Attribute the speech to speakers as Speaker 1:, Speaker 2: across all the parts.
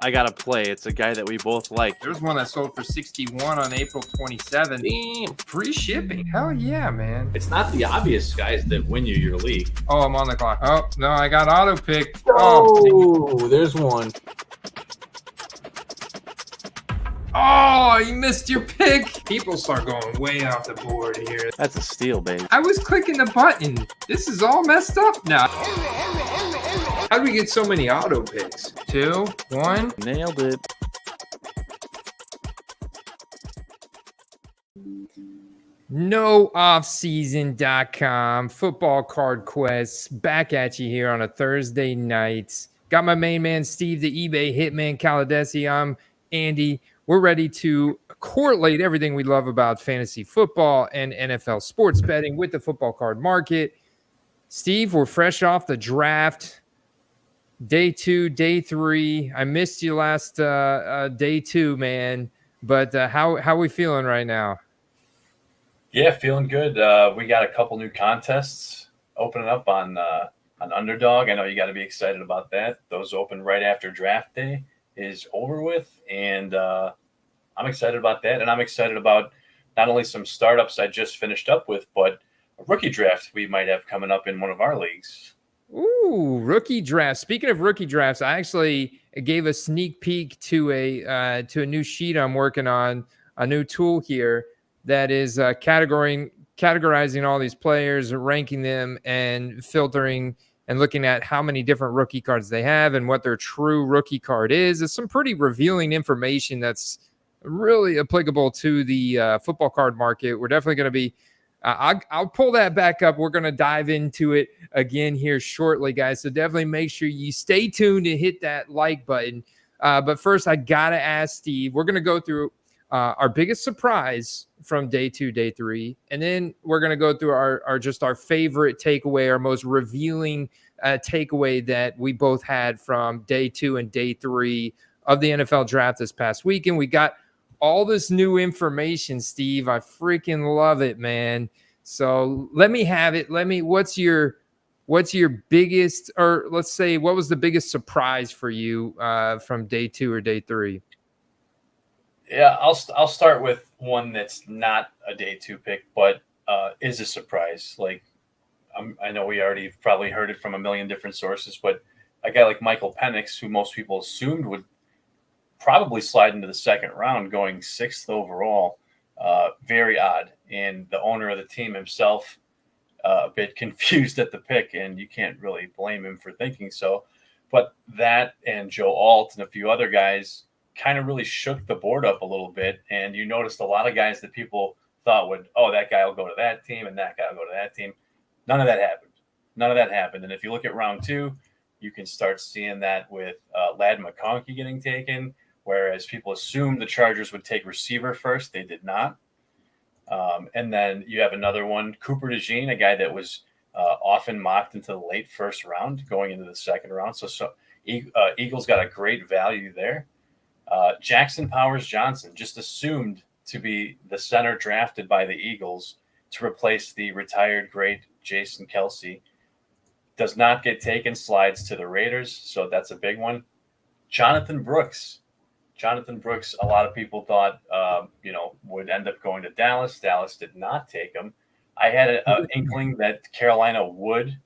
Speaker 1: I got to play. It's a guy that we both like.
Speaker 2: There's one that sold for 61 on April 27th. Damn. Free shipping. Hell yeah, man.
Speaker 3: It's not the obvious guys that win you your league.
Speaker 2: Oh, I'm on the clock. Oh, no, I got auto picked.
Speaker 4: Oh, there's one.
Speaker 2: Oh, you missed your pick. People start going way off the board here.
Speaker 1: That's a steal, baby.
Speaker 2: I was clicking the button. This is all messed up now. How do we get so many auto picks? 2, 1.
Speaker 1: Nailed it.
Speaker 2: NoOffseason.com football card quests back at you here on a Thursday night. Got my main man Steve, the eBay hitman Caladesi. I'm Andy. We're ready to correlate everything we love about fantasy football and NFL sports betting with the football card market. Steve, we're fresh off the draft. Day 2, day 3. I missed you last day 2, man. But how we feeling right now?
Speaker 3: Yeah, feeling good. We got a couple new contests opening up on Underdog. I know you got to be excited about that. Those open right after draft day is over with, and I'm excited about that. And I'm excited about not only some startups I just finished up with, but a rookie draft we might have coming up in one of our leagues.
Speaker 2: Ooh, rookie draft. Speaking of rookie drafts, I actually gave a sneak peek to a new sheet I'm working on, a new tool here that is categorizing all these players, ranking them, and filtering and looking at how many different rookie cards they have and what their true rookie card is. It's some pretty revealing information that's really applicable to the football card market. We're definitely going to be I'll pull that back up. We're going to dive into it again here shortly, guys. So definitely make sure you stay tuned and hit that like button. But first, I got to ask Steve, we're going to go through our biggest surprise from day 2, day 3. And then we're going to go through our favorite takeaway, our most revealing takeaway that we both had from day 2 and day 3 of the NFL draft this past weekend. We got all this new information, Steve. I freaking love it, man. So let me have it. What's your biggest, or let's say, what was the biggest surprise for you from day 2 or day 3?
Speaker 3: Yeah, I'll start with one that's not a day 2 pick, but is a surprise. Like, I know we already probably heard it from a million different sources, but a guy like Michael Penix, who most people assumed would probably slide into the second round, going 6th overall, very odd. And the owner of the team himself, a bit confused at the pick, and you can't really blame him for thinking so. But that and Joe Alt and a few other guys kind of really shook the board up a little bit. And you noticed a lot of guys that people thought would, that guy will go to that team and that guy will go to that team. None of that happened. And if you look at round 2, you can start seeing that with Ladd McConkey getting taken, whereas people assumed the Chargers would take receiver first. They did not. And then you have another one, Cooper DeJean, a guy that was often mocked into the late first round, going into the second round. So Eagles got a great value there. Jackson Powers Johnson, just assumed to be the center drafted by the Eagles to replace the retired great Jason Kelce, does not get taken, slides to the Raiders. So that's a big one. Jonathan Brooks, a lot of people thought, would end up going to Dallas. Dallas did not take him. I had an inkling that Carolina would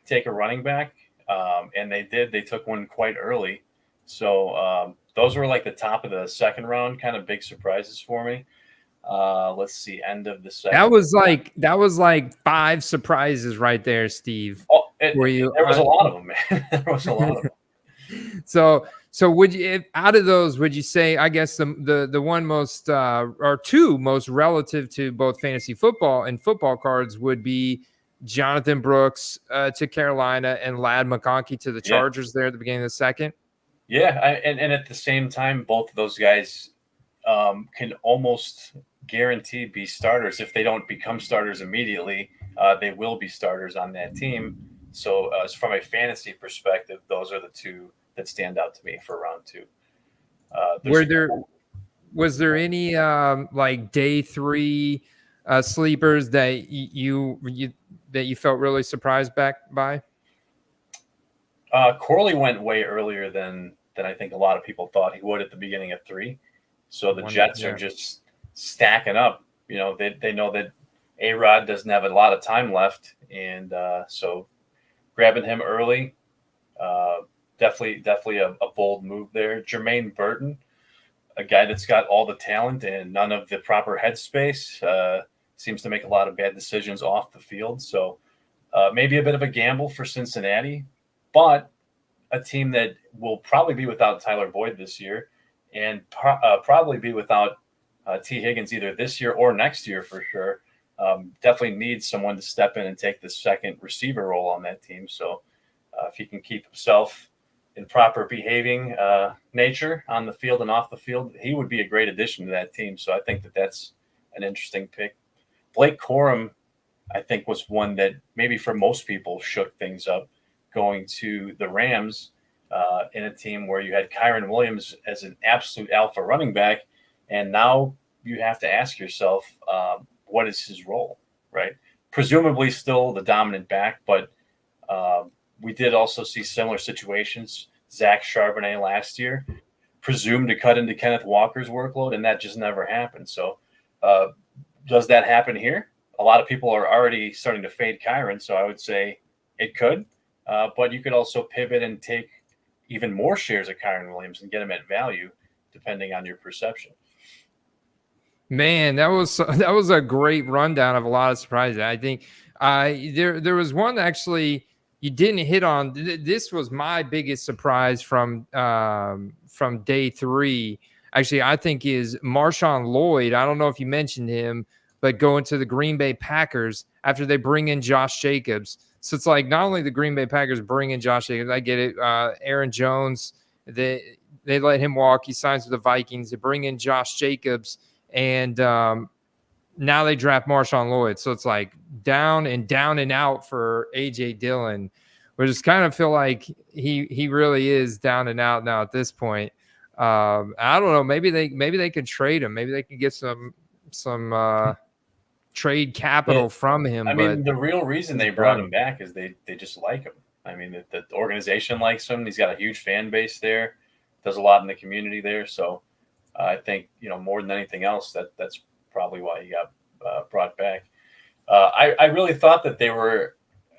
Speaker 3: take a running back, and they did. They took one quite early. So those were like the top of the second round, kind of big surprises for me. Let's see, end of the second.
Speaker 2: That was like 5 surprises right there, Steve.
Speaker 3: Oh, there was a lot of them, man. There was a lot of them.
Speaker 2: So would you, out of those, would you say, I guess the one most or 2 most relative to both fantasy football and football cards would be Jonathan Brooks to Carolina and Ladd McConkey to the Chargers there at the beginning of the second?
Speaker 3: Yeah, and at the same time, both of those guys can almost guaranteed be starters. If they don't become starters immediately, they will be starters on that team. So from a fantasy perspective, those are the 2 that stand out to me for round 2.
Speaker 2: Was there any like day 3 sleepers that you felt really surprised back by?
Speaker 3: Corley went way earlier than than I think a lot of people thought he would at the beginning of 3. So the
Speaker 2: One-
Speaker 3: Jets
Speaker 2: yeah.
Speaker 3: are just stacking up. You know, they know that A-Rod doesn't have a lot of time left, and so grabbing him early, definitely a bold move there. Jermaine Burton, a guy that's got all the talent and none of the proper headspace, seems to make a lot of bad decisions off the field. So maybe a bit of a gamble for Cincinnati, but a team that will probably be without Tyler Boyd this year and probably be without T. Higgins either this year or next year for sure. Definitely needs someone to step in and take the second receiver role on that team. So if he can keep himself in proper behaving nature on the field and off the field, he would be a great addition to that team. So I think that that's an interesting pick. Blake Corum, I think, was one that maybe for most people shook things up, going to the Rams in a team where you had Kyron Williams as an absolute alpha running back. And now you have to ask yourself, what is his role, right? Presumably still the dominant back, but we did also see similar situations. Zach Charbonnet last year presumed to cut into Kenneth Walker's workload, and that just never happened. So does that happen here? A lot of people are already starting to fade Kyron, so I would say it could. But you could also pivot and take even more shares of Kyron Williams and get him at value, depending on your perception.
Speaker 2: Man, that was a great rundown of a lot of surprises. I think there was one actually you didn't hit on. This was my biggest surprise from day 3. Actually, I think is Marshawn Lloyd. I don't know if you mentioned him, but going to the Green Bay Packers after they bring in Josh Jacobs. So it's like not only the Green Bay Packers bring in Josh Jacobs, I get it. Aaron Jones, they let him walk. He signs with the Vikings. They bring in Josh Jacobs, and now they draft Marshawn Lloyd. So it's like down and out for A.J. Dillon, which just kind of feel like he really is down and out now at this point. I don't know. Maybe they could trade him. Maybe they could get some trade capital from him.
Speaker 3: I mean, the real reason they brought him back is they just like him. I mean, the organization likes him. He's got a huge fan base there. Does a lot in the community there. So I think, more than anything else, that's probably why he got brought back. I really thought that they were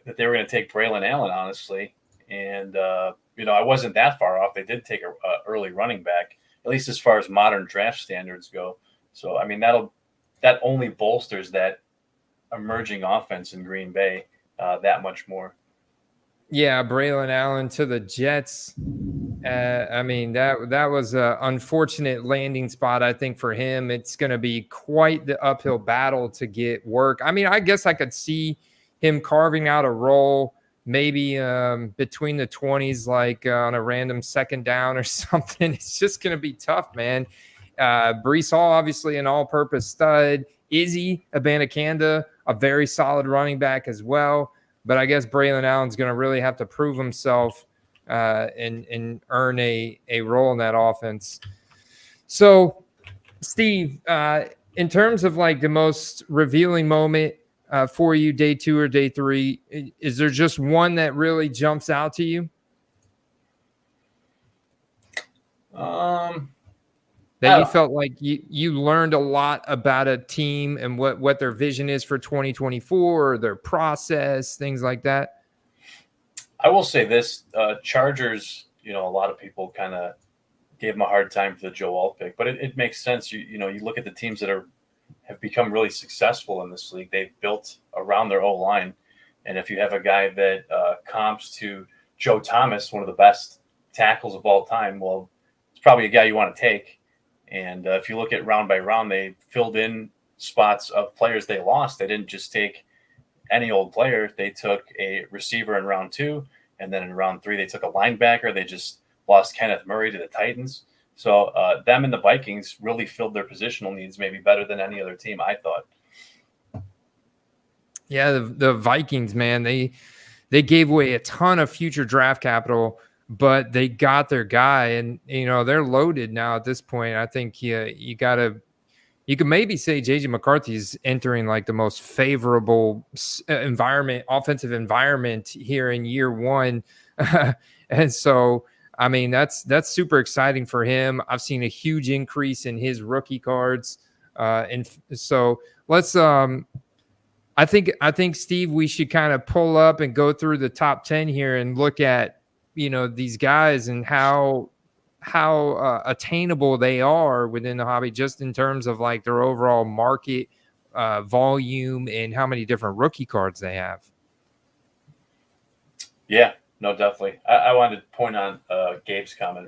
Speaker 3: going to take Braylon Allen, honestly, and I wasn't that far off. They did take a early running back, at least as far as modern draft standards go. So I mean that only bolsters that emerging offense in Green Bay that much more.
Speaker 2: Yeah, Braylon Allen to the Jets. I mean, that was an unfortunate landing spot, I think, for him. It's going to be quite the uphill battle to get work. I mean, I guess I could see him carving out a role maybe between the 20s, like on a random second down or something. It's just going to be tough, man. Breece Hall, obviously an all-purpose stud. Izzy Abanikanda, a very solid running back as well. But I guess Braylon Allen's going to really have to prove himself and earn a role in that offense. So, Steve, in terms of like the most revealing moment for you, day 2 or day 3, is there just one that really jumps out to you? That you felt like you learned a lot about a team and what their vision is for 2024, or their process, things like that?
Speaker 3: I will say this, Chargers, a lot of people kind of gave them a hard time for the Joe Alt pick, but it makes sense. You look at the teams that have become really successful in this league. They've built around their O-line. And if you have a guy that comps to Joe Thomas, one of the best tackles of all time, well, it's probably a guy you want to take. And if you look at round by round, they filled in spots of players they lost. They didn't just take any old player. They took a receiver in round 2, and then in round 3, they took a linebacker. They just lost Kenneth Murray to the Titans. So them and the Vikings really filled their positional needs maybe better than any other team, I thought.
Speaker 2: Yeah, the Vikings, man, they gave away a ton of future draft capital, but they got their guy, and they're loaded now at this point. I think you could maybe say JJ McCarthy is entering like the most favorable offensive environment here in year 1. And so I mean, that's super exciting for him. I've seen a huge increase in his rookie cards. And so let's I think Steve, we should kind of pull up and go through the top 10 here and look at, these guys and how attainable they are within the hobby, just in terms of like their overall market volume and how many different rookie cards they have.
Speaker 3: Yeah, no, definitely. I wanted to point on Gabe's comment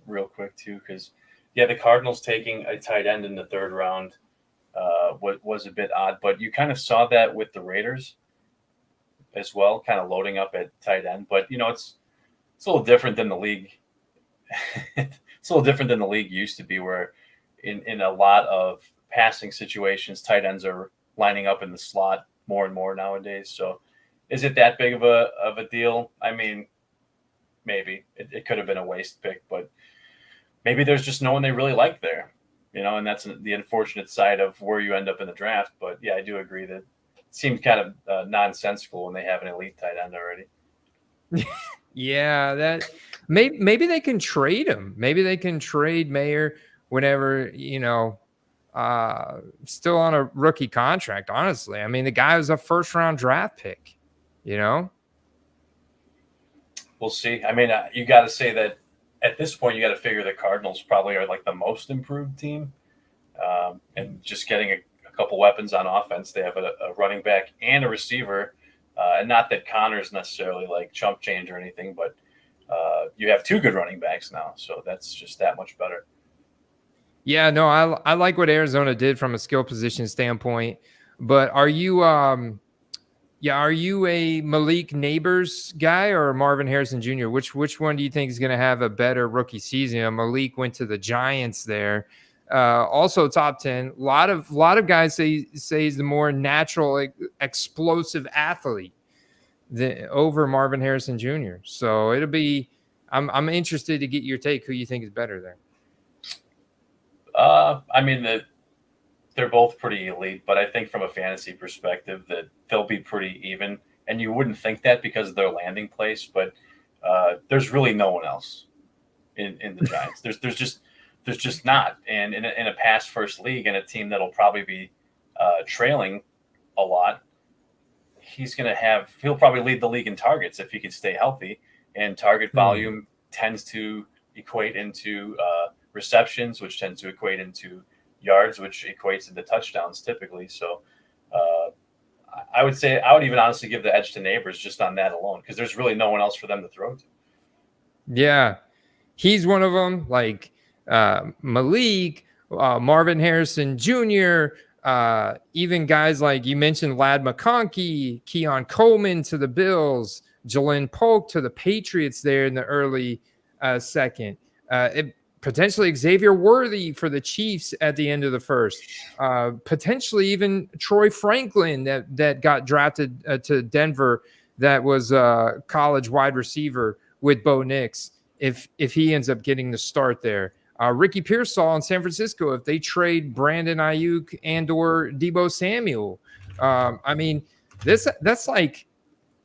Speaker 3: real quick too, because the Cardinals taking a tight end in the third round was a bit odd, but you kind of saw that with the Raiders as well, kind of loading up at tight end. But it's a little different than the league. It's a little different than the league used to be, where in a lot of passing situations, tight ends are lining up in the slot more and more nowadays. So is it that big of a deal? I mean, maybe it could have been a waste pick, but maybe there's just no one they really like there, and that's the unfortunate side of where you end up in the draft. But yeah, I do agree that it seems kind of nonsensical when they have an elite tight end already.
Speaker 2: Yeah, that maybe they can trade him. Maybe they can trade Mayer whenever, still on a rookie contract. Honestly, I mean, the guy was a first round draft pick. We'll
Speaker 3: see. I mean, you got to say that at this point, you got to figure the Cardinals probably are like the most improved team, and just getting a couple weapons on offense. They have a running back and a receiver, and not that Connor's necessarily like chump change or anything, but you have two good running backs now, so that's just that much better.
Speaker 2: Yeah, no, I like what Arizona did from a skill position standpoint, but are you are you a Malik Neighbors guy or a Marvin Harrison Jr.? Which one do you think is going to have a better rookie season? Malik went to the Giants there. Also top 10. A lot of guys say he's the more natural, explosive athlete over Marvin Harrison Jr. So it'll be. I'm interested to get your take. Who you think is better there?
Speaker 3: I mean, they're both pretty elite, but I think from a fantasy perspective that they'll be pretty even. And you wouldn't think that because of their landing place, but there's really no one else in the Giants. There's just not. And in a pass first league and a team that'll probably be trailing a lot, he'll probably lead the league in targets if he can stay healthy. And target volume tends to equate into receptions, which tends to equate into yards, which equates into touchdowns typically. So I would even honestly give the edge to Neighbors just on that alone, because there's really no one else for them to throw to.
Speaker 2: Yeah, he's one of them. Like Malik, Marvin Harrison Jr., even guys like you mentioned, Ladd McConkey, Keon Coleman to the Bills, Jalen Polk to the Patriots there in the early second. Potentially Xavier Worthy for the Chiefs at the end of the first. Potentially even Troy Franklin that got drafted to Denver, that was a college wide receiver with Bo Nix, if he ends up getting the start there. Ricky Pearsall in San Francisco, if they trade Brandon Ayuk and or Deebo Samuel. I mean, that's like,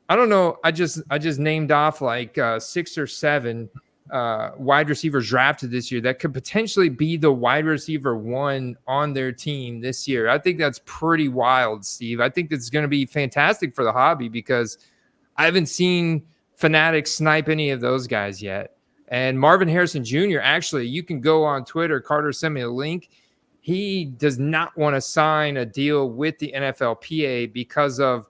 Speaker 2: I don't know. I just named off like 6 or 7 wide receivers drafted this year that could potentially be the wide receiver 1 on their team this year. I think that's pretty wild, Steve. I think that's going to be fantastic for the hobby, because I haven't seen Fanatics snipe any of those guys yet. And Marvin Harrison Jr., actually, you can go on Twitter. Carter sent me a link. He does not want to sign a deal with the NFLPA because of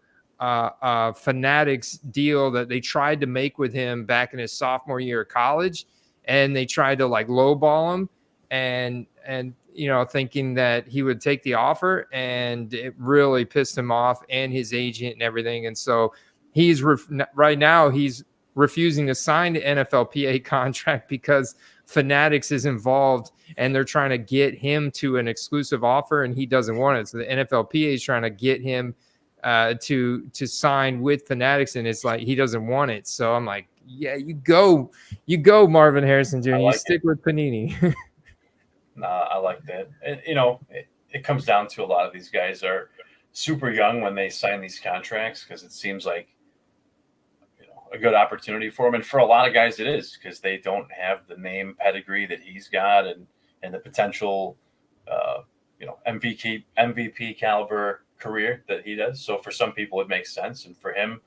Speaker 2: Fanatics deal that they tried to make with him back in his sophomore year of college, and they tried to like lowball him and thinking that he would take the offer, and it really pissed him off and his agent and everything. And so he's right now he's refusing to sign the NFLPA contract because Fanatics is involved and they're trying to get him to an exclusive offer, and he doesn't want it. So the NFLPA is trying to get him to sign with Fanatics, and it's like he doesn't want it. So I'm like, yeah, you go Marvin Harrison Jr. You stick with Panini.
Speaker 3: Nah, I like that. And, it comes down to a lot of these guys are super young when they sign these contracts, because it seems like a good opportunity for him. And for a lot of guys, it is, because they don't have the name pedigree that he's got and the potential, MVP caliber career that he does. So for some people, it makes sense. And for him,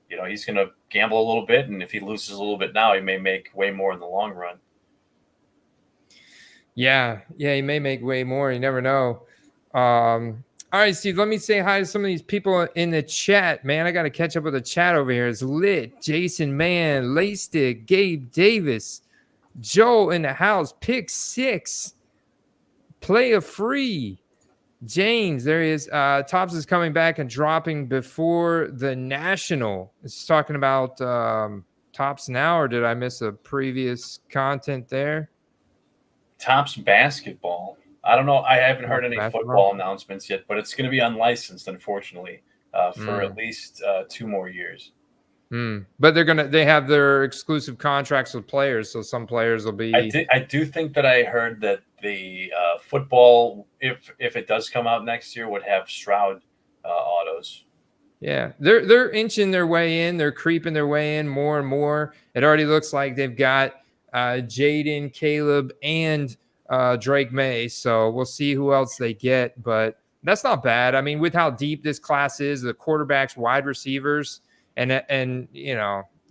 Speaker 3: he's going to gamble a little bit. And if he loses a little bit now, he may make way more in the long run.
Speaker 2: Yeah, he may make way more. You never know. All right, Steve, let me say hi to some of these people in the chat, man. I got to catch up with the chat over here. It's lit. Jason Mann, Laystick, Gabe Davis, Joel in the house, Pick 6, Play a Free, James, there he is. Tops is coming back and dropping before the National. It's talking about Tops now, or did I miss a previous content there?
Speaker 3: Tops basketball. I don't know. I haven't heard any football announcements yet, but it's going to be unlicensed, unfortunately, for at least 2 more years.
Speaker 2: But they have their exclusive contracts with players, so some players will be.
Speaker 3: I do think that I heard that the football, if it does come out next year, would have Stroud autos.
Speaker 2: Yeah, they're inching their way in. They're creeping their way in more and more. It already looks like they've got Jaden, Caleb, and Drake May. So we'll see who else they get, but that's not bad. I mean, with how deep this class is, the quarterbacks, wide receivers, and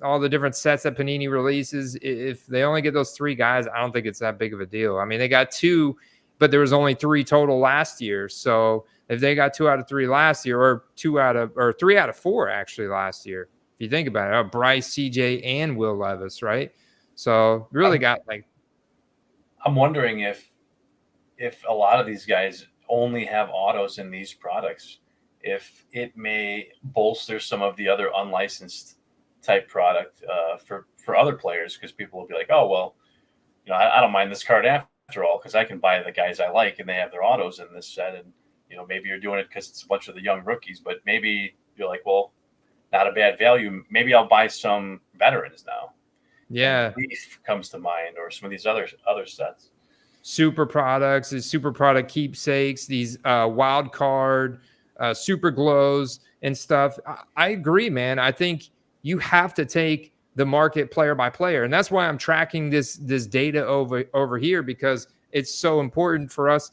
Speaker 2: all the different sets that Panini releases, if they only get those 3 guys, I don't think it's that big of a deal. I mean, they got 2, but there was only 3 total last year. So if they got 2 out of 3 last year, or 3 out of 4 actually last year, if you think about it, Bryce, CJ, and Will Levis, right? So really got like.
Speaker 3: I'm wondering if a lot of these guys only have autos in these products, if it may bolster some of the other unlicensed type product for other players, because people will be like, oh, well, I don't mind this card after all, because I can buy the guys I like and they have their autos in this set. And, maybe you're doing it because it's a bunch of the young rookies, but maybe you're like, well, not a bad value. Maybe I'll buy some veterans now.
Speaker 2: Yeah.
Speaker 3: Leaf comes to mind, or some of these other sets.
Speaker 2: Super products, these super product keepsakes, these wild card, super glows and stuff. I agree, man. I think you have to take the market player by player. And that's why I'm tracking this data over here, because it's so important for us,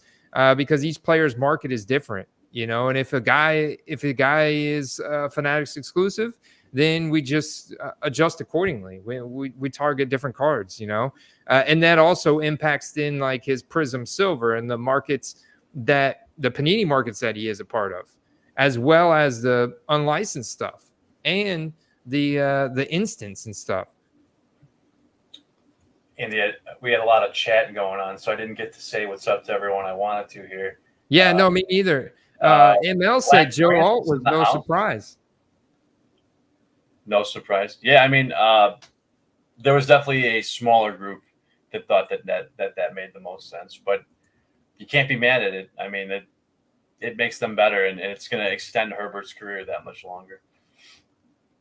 Speaker 2: because each player's market is different, and if a guy is Fanatics exclusive, then we just adjust accordingly. We target different cards, and that also impacts in like his Prism Silver and the markets that the Panini markets that he is a part of, as well as the unlicensed stuff and the instants and stuff.
Speaker 3: And we had a lot of chat going on, so I didn't get to say what's up to everyone I wanted to here.
Speaker 2: Yeah, no, me neither. ML said Joe Alt was no surprise.
Speaker 3: No surprise. Yeah, I mean, there was definitely a smaller group that thought that made the most sense, but you can't be mad at it. I mean, it makes them better, and it's going to extend Herbert's career that much longer.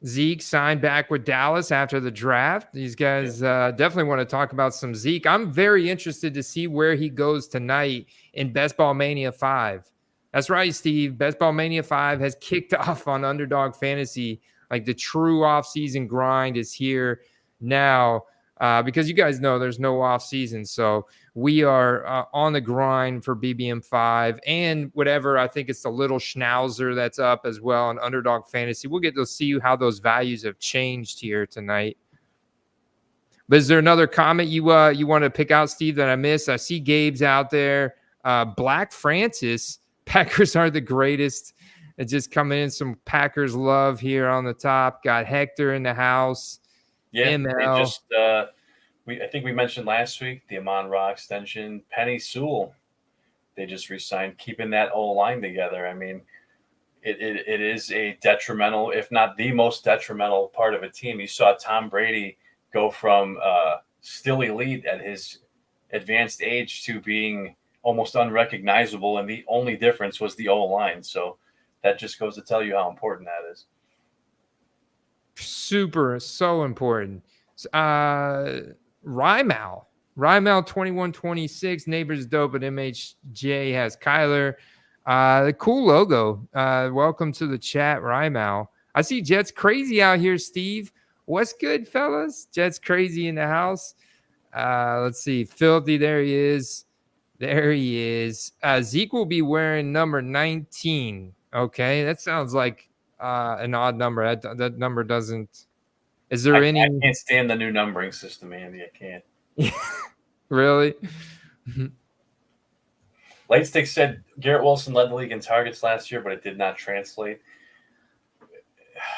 Speaker 2: Zeke signed back with Dallas after the draft. These guys definitely want to talk about some Zeke. I'm very interested to see where he goes tonight in Best Ball Mania 5. That's right, Steve. Best Ball Mania 5 has kicked off on Underdog Fantasy. Like the true off-season grind is here now, because you guys know there's no off-season. So we are on the grind for BBM5 and whatever. I think it's the little schnauzer that's up as well on Underdog Fantasy. We'll get to see how those values have changed here tonight. But is there another comment you want to pick out, Steve, that I missed? I see Gabe's out there. Black Francis, Packers are the greatest. It's just coming in some Packers love here on the top. Got Hector in the house.
Speaker 3: Yeah,
Speaker 2: ML.
Speaker 3: I think we mentioned last week the Amon-Ra extension. Penny Sewell, they just re-signed, keeping that whole line together. I mean, it is a detrimental, if not the most detrimental part of a team. You saw Tom Brady go from still elite at his advanced age to being almost unrecognizable, and the only difference was the O-line. So that just goes to tell you how important that is.
Speaker 2: So important. Rymal 2126, Neighbors Dope at MHJ has Kyler. The cool logo. Welcome to the chat, Rymal. I see Jets Crazy out here, Steve, What's good, fellas? Jets crazy in the house. Let's see. Filthy, there he is. There he is. Zeke will be wearing number 19. Okay, that sounds like an odd number. That number doesn't. Is there
Speaker 3: I
Speaker 2: any?
Speaker 3: can't stand the new numbering system, Andy. I can't.
Speaker 2: Really?
Speaker 3: Lightstick said Garrett Wilson led the league in targets last year, but it did not translate.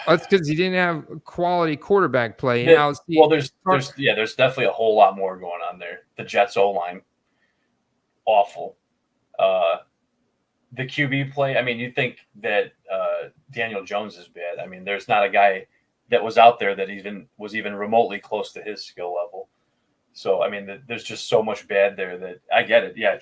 Speaker 2: That's because he didn't have quality quarterback play.
Speaker 3: There's definitely a whole lot more going on there. The Jets O-line, awful. The QB play, I mean, you think that Daniel Jones is bad. I mean, there's not a guy that was out there that was even remotely close to his skill level. So, I mean, there's just so much bad there that I get it. Yeah,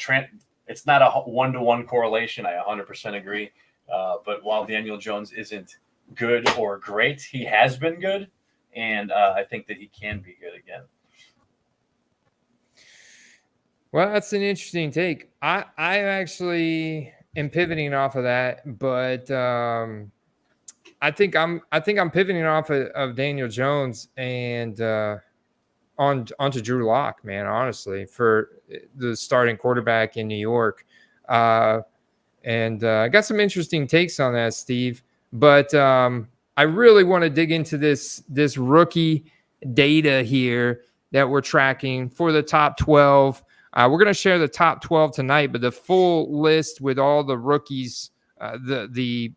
Speaker 3: it's not a one-to-one correlation. I 100% agree. But while Daniel Jones isn't good or great, he has been good, and I think that he can be good again.
Speaker 2: Well, that's an interesting take. I actually am pivoting off of that, but I think I'm pivoting off of Daniel Jones and onto Drew Lock, man. Honestly, for the starting quarterback in New York, and I got some interesting takes on that, Steve. But I really want to dig into this rookie data here that we're tracking for the top 12. We're going to share the top 12 tonight, but the full list with all the rookies, the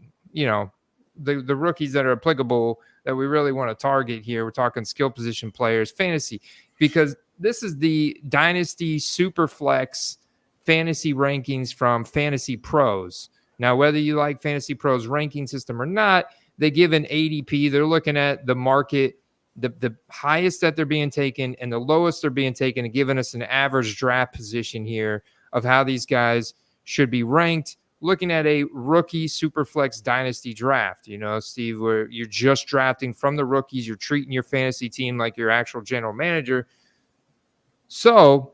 Speaker 2: rookies that are applicable that we really want to target here. We're talking skill position players, fantasy, because this is the Dynasty Superflex fantasy rankings from Fantasy Pros. Now, whether you like Fantasy Pros ranking system or not, they give an ADP. They're looking at the market, the highest that they're being taken and the lowest they're being taken, and giving us an average draft position here of how these guys should be ranked. Looking at a rookie Superflex Dynasty draft, Steve, where you're just drafting from the rookies. You're treating your fantasy team like your actual general manager. So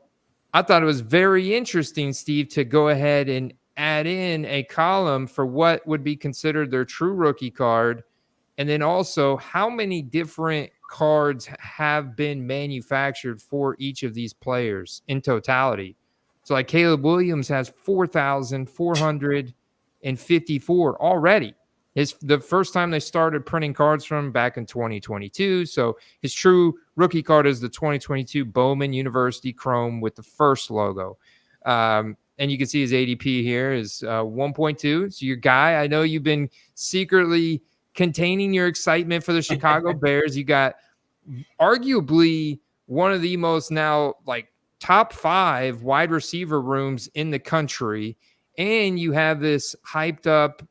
Speaker 2: I thought it was very interesting, Steve, to go ahead and add in a column for what would be considered their true rookie card. And then also how many different cards have been manufactured for each of these players in totality. So like Caleb Williams has 4,454 already. The first time they started printing cards from back in 2022. So his true rookie card is the 2022 Bowman University Chrome with the first logo. And you can see his ADP here is 1.2. So your guy, I know you've been secretly containing your excitement for the Chicago Bears. You got arguably one of the most now like top 5 wide receiver rooms in the country. And you have this hyped up,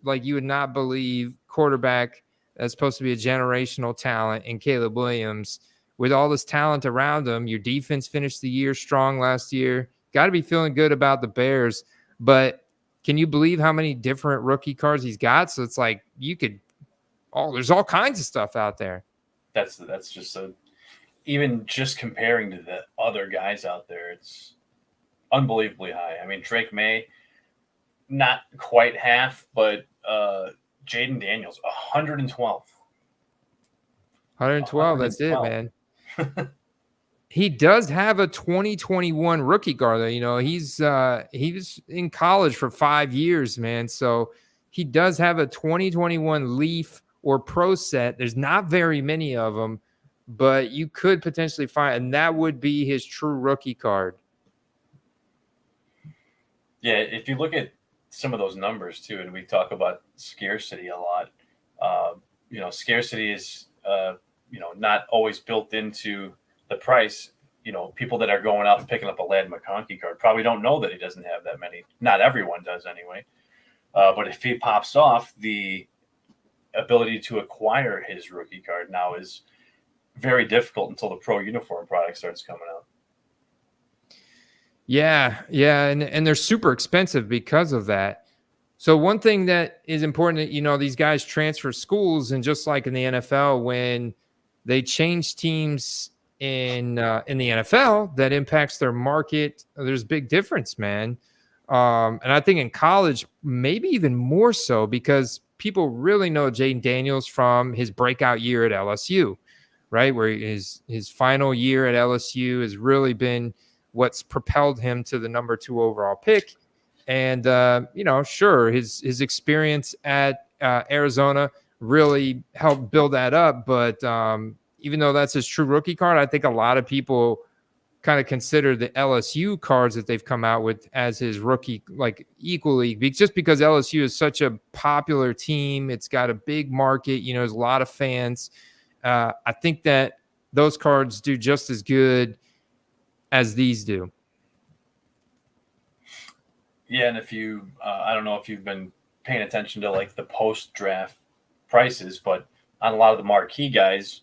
Speaker 2: like you would not believe, quarterback that's supposed to be a generational talent in Caleb Williams. With all this talent around him, your defense finished the year strong last year. Got to be feeling good about the Bears. But can you believe how many different rookie cards he's got? So it's like there's all kinds of stuff out there.
Speaker 3: That's just even just comparing to the other guys out there, it's unbelievably high. I mean, Drake May, not quite half, but Jaden Daniels, 112.
Speaker 2: 112, that's it, man. He does have a 2021 rookie card, though. He was in college for 5 years, man. So he does have a 2021 Leaf or Pro set. There's not very many of them, but you could potentially find, and that would be his true rookie card.
Speaker 3: Yeah, if you look at some of those numbers too, and we talk about scarcity a lot. Scarcity is not always built into the price. People that are going out and picking up a Ladd McConkey card probably don't know that he doesn't have that many. Not everyone does anyway. But if he pops off, the ability to acquire his rookie card now is very difficult until the pro uniform product starts coming out.
Speaker 2: Yeah, and they're super expensive because of that. So one thing that is important, these guys transfer schools, and just like in the NFL, when they change teams in the NFL, that impacts their market. There's a big difference, man. And I think in college, maybe even more so, because people really know Jaden Daniels from his breakout year at LSU. right? Where his final year at LSU has really been what's propelled him to the number 2 overall pick. And sure, his experience at Arizona really helped build that up. But even though that's his true rookie card, I think a lot of people kind of consider the LSU cards that they've come out with as his rookie, like equally, just because LSU is such a popular team. It's got a big market, there's a lot of fans. I think that those cards do just as good as these do.
Speaker 3: Yeah, and if you, I don't know if you've been paying attention to like the post-draft prices, but on a lot of the marquee guys,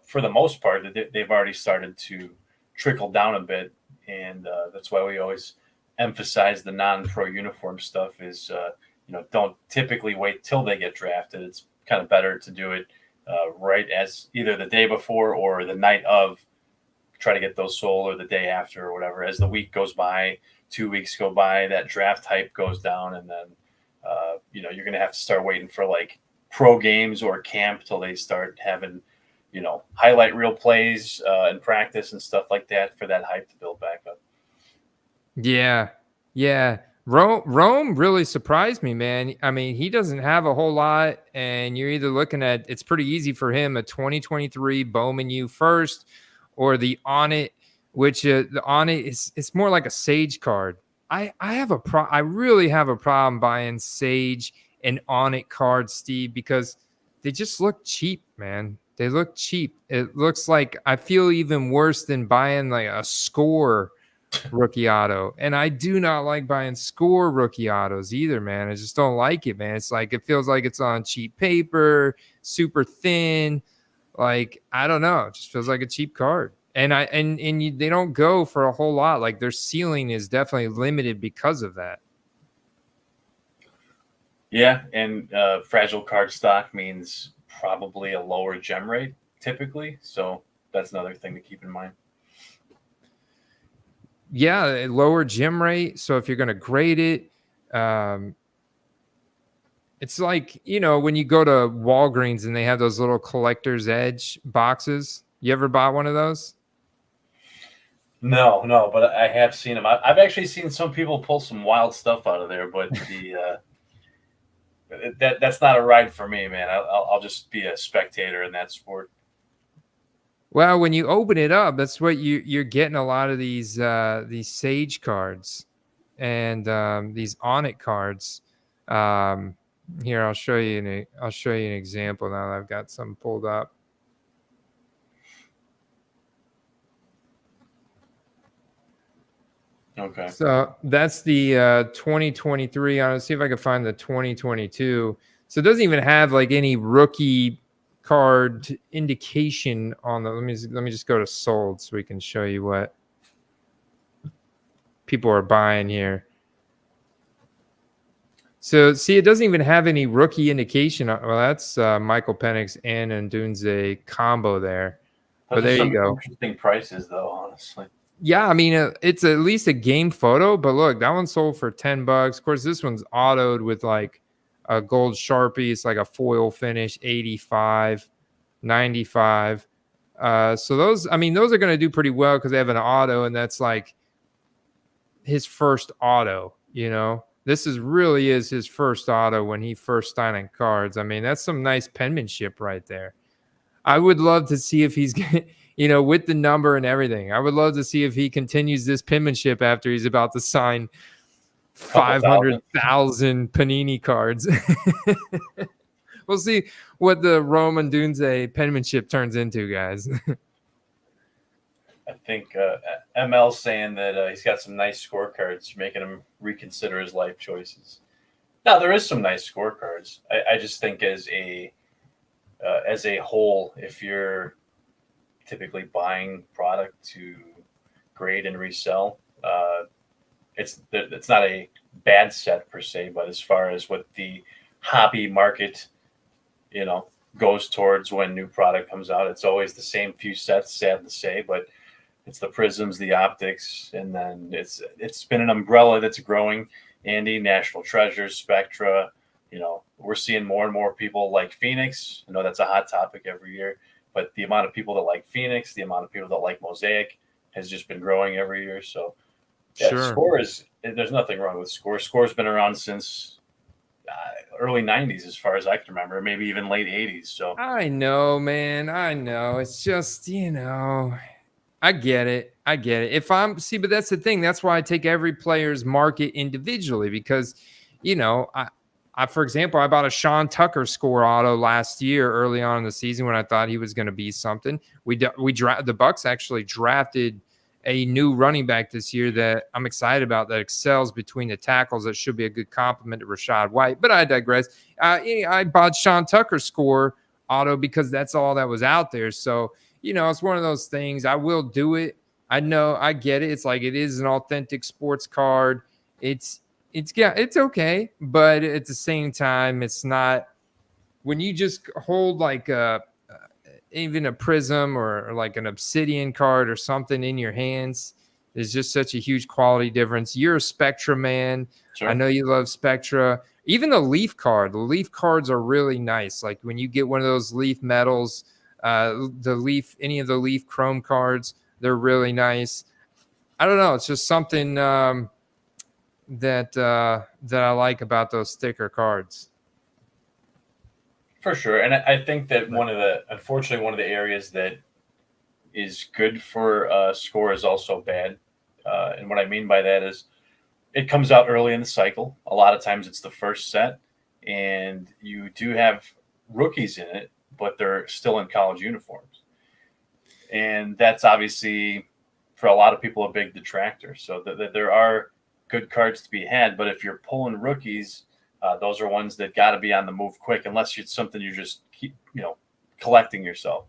Speaker 3: for the most part, they've already started to trickle down a bit, and that's why we always emphasize the non-pro uniform stuff. Is don't typically wait till they get drafted. It's kind of better to do it right as either the day before or the night of. Try to get those sold, or the day after, or whatever. As the week goes by, 2 weeks go by, that draft hype goes down, and then you're going to have to start waiting for like pro games or camp till they start having highlight reel plays and practice and stuff like that for that hype to build back up.
Speaker 2: Yeah. Rome really surprised me, man. I mean, he doesn't have a whole lot, and you're either looking at, it's pretty easy for him, a 2023 Bowman U first, or the On It, which the On It it's more like a Sage card. I really have a problem buying Sage and On It cards, Steve, because they just look cheap, man. They look cheap. It looks like, I feel even worse than buying like a Score rookie auto. And I do not like buying Score rookie autos either, man. I just don't like it, man. It's like, it feels like it's on cheap paper, super thin. Like, I don't know. It just feels like a cheap card. And they don't go for a whole lot. Like, their ceiling is definitely limited because of that.
Speaker 3: Yeah, and fragile card stock means probably a lower gem rate typically. So that's another thing to keep in mind.
Speaker 2: Yeah, a lower gem rate. So if you're going to grade it, it's like, when you go to Walgreens and they have those little collector's edge boxes. You ever bought one of those?
Speaker 3: No, but I have seen them. I've actually seen some people pull some wild stuff out of there, but that's not a ride for me, man. I'll just be a spectator in that sport.
Speaker 2: Well, when you open it up, that's what you're getting, a lot of these Sage cards and these On It cards. Here, I'll show you an example now that I've got some pulled up.
Speaker 3: Okay.
Speaker 2: So that's the 2023. I'll see if I can find the 2022. So it doesn't even have like any rookie card indication on the. Let me just go to sold so we can show you what people are buying here. So see, it doesn't even have any rookie indication. Well, that's Michael Penix and Ndunze combo there. But there you go.
Speaker 3: Interesting prices, though, honestly.
Speaker 2: Yeah, I mean, it's at least a game photo, but look, that one sold for $10. Of course, this one's autoed with like a gold Sharpie. It's like a foil finish, 85, 95. So those are going to do pretty well because they have an auto, and that's like his first auto, This really is his first auto when he first signing cards. I mean, that's some nice penmanship right there. I would love to see if he's with the number and everything. I would love to see if he continues this penmanship after he's about to sign 500,000 Panini cards. We'll see what the Roman Dunze penmanship turns into, guys.
Speaker 3: I think ML's saying that he's got some nice scorecards, making him reconsider his life choices. Now, there is some nice scorecards. I just think as a whole, if you're typically buying product to grade and resell, it's not a bad set per se, but as far as what the hobby market, goes towards when new product comes out, it's always the same few sets, sad to say, but it's the prisms, the optics, and then it's been an umbrella that's growing. Andy, National Treasures, Spectra, we're seeing more and more people like Phoenix. I know that's a hot topic every year. but the amount of people that like Phoenix, the amount of people that like Mosaic has just been growing every year. So yeah,
Speaker 2: Sure.
Speaker 3: Score there's nothing wrong with Score. Score's been around since early 90s, as far as I can remember, maybe even late 80s. So
Speaker 2: I know, man. I know. It's just, I get it. But that's the thing. That's why I take every player's market individually because, for example, I bought a Sean Tucker Score auto last year early on in the season when I thought he was going to be something. The Bucks actually drafted a new running back this year that I'm excited about that excels between the tackles. That should be a good compliment to Rachaad White. But I digress. I bought Sean Tucker Score auto because that's all that was out there. So, it's one of those things. I will do it. I know, I get it. It's like it is an authentic sports card. It's okay, but at the same time, it's not. When you just hold like even a prism or like an obsidian card or something in your hands, there's just such a huge quality difference. You're a Spectra man.
Speaker 3: sure.
Speaker 2: I know you love Spectra. Even the Leaf card. The Leaf cards are really nice. Like when you get one of those Leaf medals, any of the Leaf Chrome cards, they're really nice. I don't know. It's just something that I like about those sticker cards.
Speaker 3: For sure. And I think that unfortunately, one of the areas that is good for Score is also bad. And what I mean by that is it comes out early in the cycle. A lot of times it's the first set, and you do have rookies in it, but they're still in college uniforms. And that's obviously, for a lot of people, a big detractor. So that there are good cards to be had, but if you're pulling rookies, those are ones that got to be on the move quick, unless it's something you just keep, collecting yourself.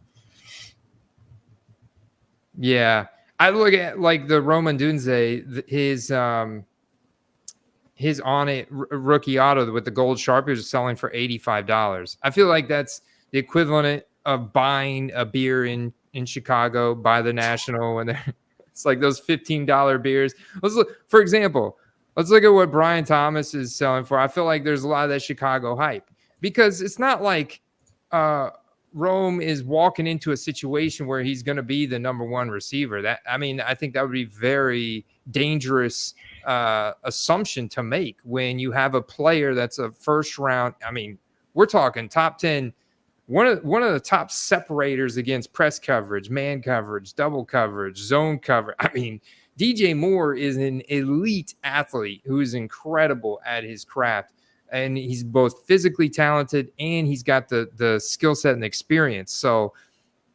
Speaker 2: Yeah, I look at like the Roman Dunze, his on it rookie auto with the gold Sharpies is selling for $85. I feel like that's the equivalent of buying a beer in Chicago by the National, and it's like those $15 beers. For example, let's look at what Brian Thomas is selling for. I feel like there's a lot of that Chicago hype because it's not like Rome is walking into a situation where he's going to be the number one receiver. I think that would be very dangerous assumption to make when you have a player that's a first round. I mean, we're talking top 10. One of the top separators against press coverage, man coverage, double coverage, zone coverage. I mean, DJ Moore is an elite athlete who is incredible at his craft. And he's both physically talented and he's got the skill set and experience. So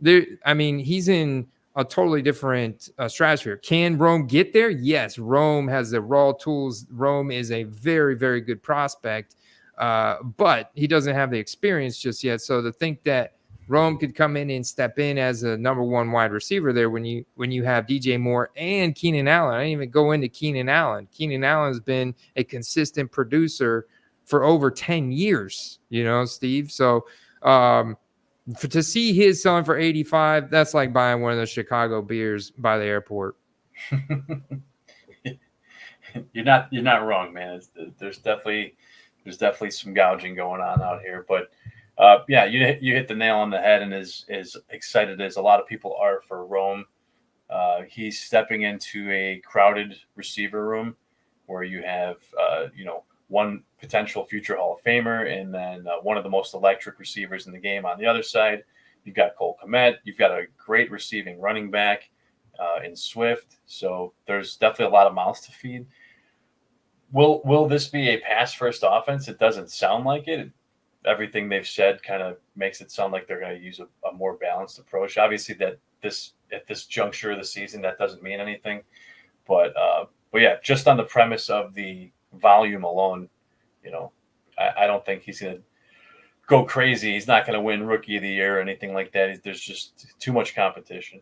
Speaker 2: he's in a totally different stratosphere. Can Rome get there? Yes, Rome has the raw tools. Rome is a very, very good prospect, but he doesn't have the experience just yet. So to think that Rome could come in and step in as a number one wide receiver there when you have DJ Moore and Keenan Allen. I didn't even go into Keenan Allen. Keenan Allen has been a consistent producer for over 10 years, Steve. So to see his selling for 85, that's like buying one of the Chicago beers by the airport.
Speaker 3: You're not wrong, man. There's definitely some gouging going on out here, but yeah, you hit the nail on the head. And as excited as a lot of people are for Rome, he's stepping into a crowded receiver room where you have one potential future Hall of Famer, and then one of the most electric receivers in the game on the other side. You've got Cole Kmet. You've got a great receiving running back in Swift. So there's definitely a lot of mouths to feed. Will this be a pass-first offense? It doesn't sound like it. Everything they've said kind of makes it sound like they're going to use a more balanced approach. Obviously, at this juncture of the season, that doesn't mean anything. But yeah, just on the premise of the volume alone, I don't think he's going to go crazy. He's not going to win Rookie of the Year or anything like that. There's just too much competition.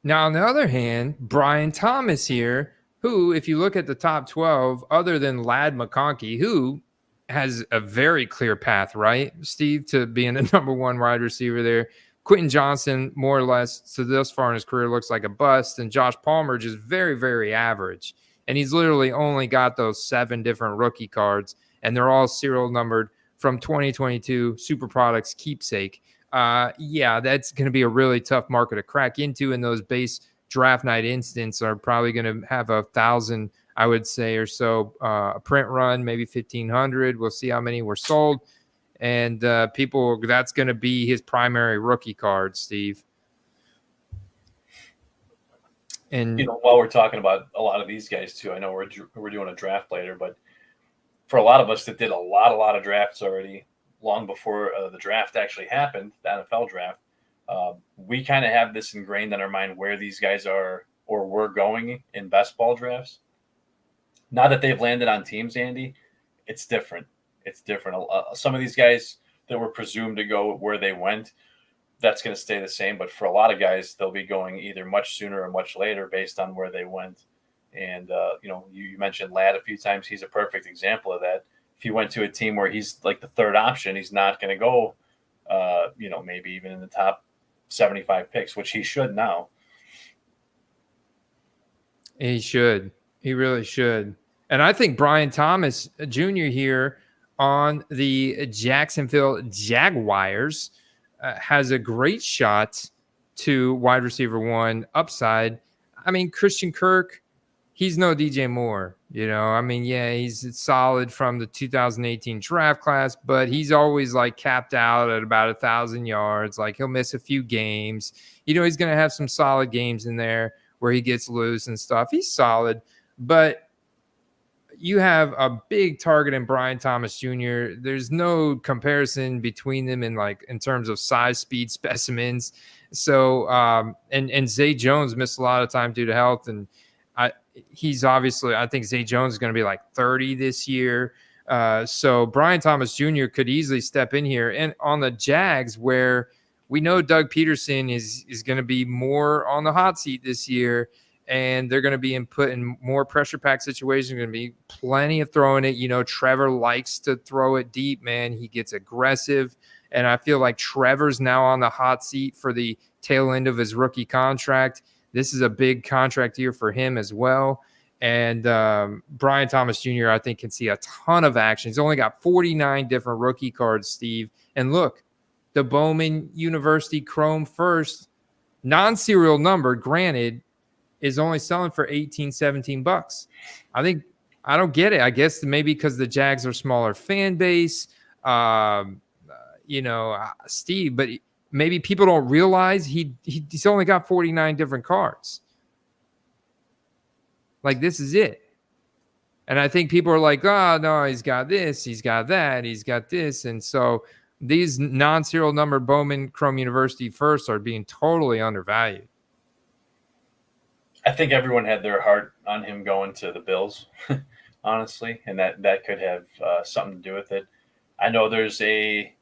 Speaker 2: Now, on the other hand, Brian Thomas here, who, if you look at the top 12, other than Ladd McConkey, who has a very clear path, right, Steve, to being the number one wide receiver there. Quentin Johnson, more or less, so thus far in his career, looks like a bust. And Josh Palmer just very, very average. And he's literally only got those 7 different rookie cards, and they're all serial numbered from 2022 Super Products Keepsake. yeah, that's going to be a really tough market to crack into. And those base draft night instants are probably going to have 1,000, I would say, or so. A print run, maybe 1,500. We'll see how many were sold. And people, that's going to be his primary rookie card, Steve. And
Speaker 3: while we're talking about a lot of these guys too, I know we're doing a draft later, but for a lot of us that did a lot of drafts already long before the draft actually happened, the NFL draft, we kind of have this ingrained in our mind where these guys are or were going in best ball drafts. Now that they've landed on teams, Andy, it's different. It's different. Some of these guys that were presumed to go where they went, that's going to stay the same. But for a lot of guys, they'll be going either much sooner or much later based on where they went. And, you mentioned Ladd a few times. He's a perfect example of that. If he went to a team where he's like the third option, he's not going to go, maybe even in the top 75 picks, which he should now.
Speaker 2: he should. He really should. And I think Brian Thomas Jr. here on the Jacksonville Jaguars has a great shot to wide receiver 1 upside. I mean, Christian Kirk, he's no DJ Moore, I mean, yeah, he's solid from the 2018 draft class, but he's always like capped out at about 1,000 yards. Like he'll miss a few games. He's going to have some solid games in there where he gets loose and stuff. He's solid, but you have a big target in Brian Thomas Jr. There's no comparison between them in terms of size, speed, specimens. So, and Zay Jones missed a lot of time due to health, and I think Zay Jones is going to be like 30 this year. So Brian Thomas Jr. could easily step in here. And on the Jags, where we know Doug Peterson is going to be more on the hot seat this year, and they're going to be put in more pressure pack situations. Going to be plenty of throwing it. Trevor likes to throw it deep, man. He gets aggressive. And I feel like Trevor's now on the hot seat for the tail end of his rookie contract. This is a big contract year for him as well. And Brian Thomas Jr., I think, can see a ton of action. He's only got 49 different rookie cards, Steve. And look, the Bowman University Chrome First, non-serial number, granted, is only selling for $17 I don't get it. I guess maybe because the Jags are smaller fan base, Steve, but maybe people don't realize he's only got 49 different cards. Like, this is it. And I think people are like, oh, no, he's got this, he's got that, he's got this. And so these non-serial number Bowman Chrome University Firsts are being totally undervalued.
Speaker 3: I think everyone had their heart on him going to the Bills, honestly, and that could have something to do with it. I know there's a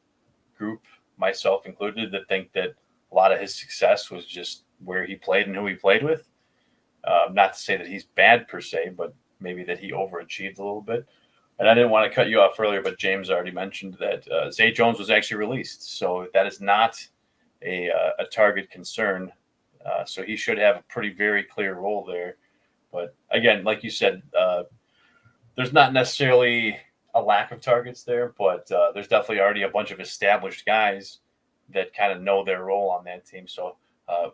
Speaker 3: group, myself included, that think that a lot of his success was just where he played and who he played with. Not to say that he's bad per se, but maybe that he overachieved a little bit. And I didn't want to cut you off earlier, but James already mentioned that Zay Jones was actually released. So that is not a target concern. So he should have a very clear role there. But again, like you said, there's not necessarily a lack of targets there, but there's definitely already a bunch of established guys that kind of know their role on that team. So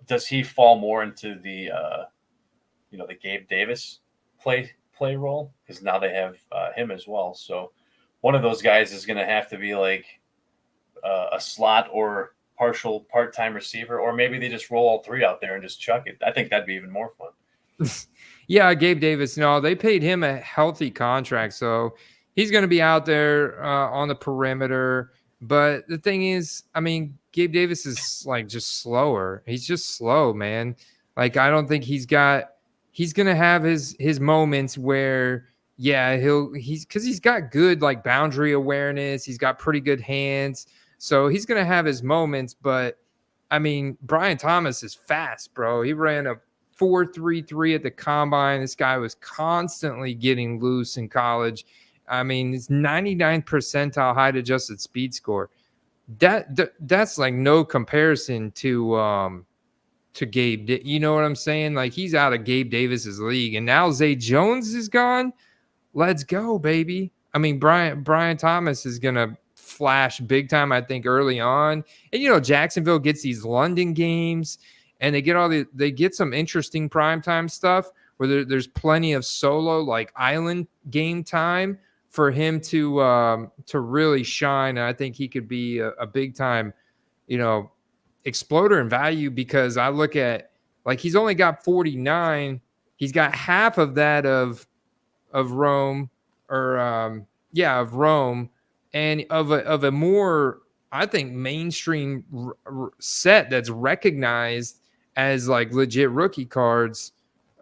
Speaker 3: does he fall more into the Gabe Davis play role? Because now they have him as well. So one of those guys is going to have to be like a slot or part-time receiver, or maybe they just roll all three out there and just chuck it. I think that'd be even more fun.
Speaker 2: Yeah, Gabe Davis, no, they paid him a healthy contract, so he's going to be out there on the perimeter. But the thing is, I mean, Gabe Davis is like just slower. He's just slow, man. Like, I don't think he's going to have his moments where, yeah, he's got good like boundary awareness. He's got pretty good hands. So he's going to have his moments, but I mean, Brian Thomas is fast, bro. He ran a 4.33 at the combine. This guy was constantly getting loose in college. I mean, it's 99th percentile height adjusted speed score. That's like no comparison to Gabe. You know what I'm saying? Like, he's out of Gabe Davis's league, and now Zay Jones is gone. Let's go, baby. I mean, Brian Thomas is gonna flash big time, I think, early on. And Jacksonville gets these London games, and they get some interesting primetime stuff where there's plenty of solo like island game time for him to really shine. And I think he could be a big time, exploder in value, because I look at like he's only got 49. He's got half of that of Rome of Rome, and of a more, I think, mainstream set that's recognized as like legit rookie cards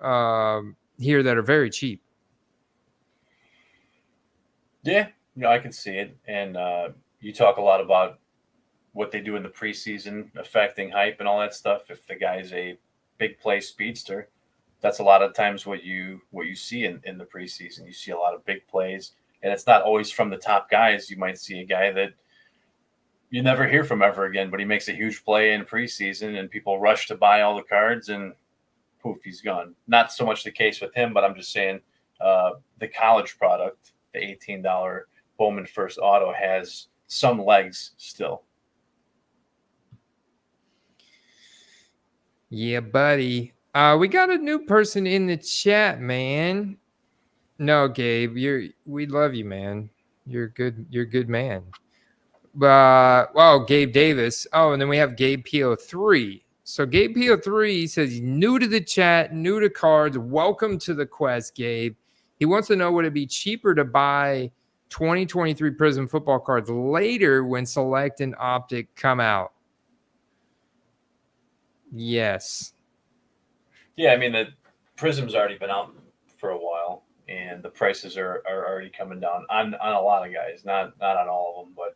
Speaker 2: here that are very cheap.
Speaker 3: Yeah, I can see it. And you talk a lot about what they do in the preseason affecting hype and all that stuff. If the guy's a big play speedster, that's a lot of times what you see in the preseason. You see a lot of big plays, and it's not always from the top guys. You might see a guy that you never hear from ever again, but he makes a huge play in preseason, and people rush to buy all the cards, and poof, he's gone. Not so much the case with him, but I'm just saying the college product, the $18 Bowman First Auto, has some legs still.
Speaker 2: Yeah, buddy. We got a new person in the chat, man. No, Gabe, we love you, man. You're good. You're a good man. Gabe Davis. Oh, and then we have Gabe PO3. So Gabe PO3 says he's new to the chat, new to cards. Welcome to the quest, Gabe. He wants to know, would it be cheaper to buy 2023 Prism football cards later when Select and Optic come out? Yes.
Speaker 3: Yeah, I mean, the Prism's already been out for a while, and the prices are already coming down on a lot of guys, not on all of them, but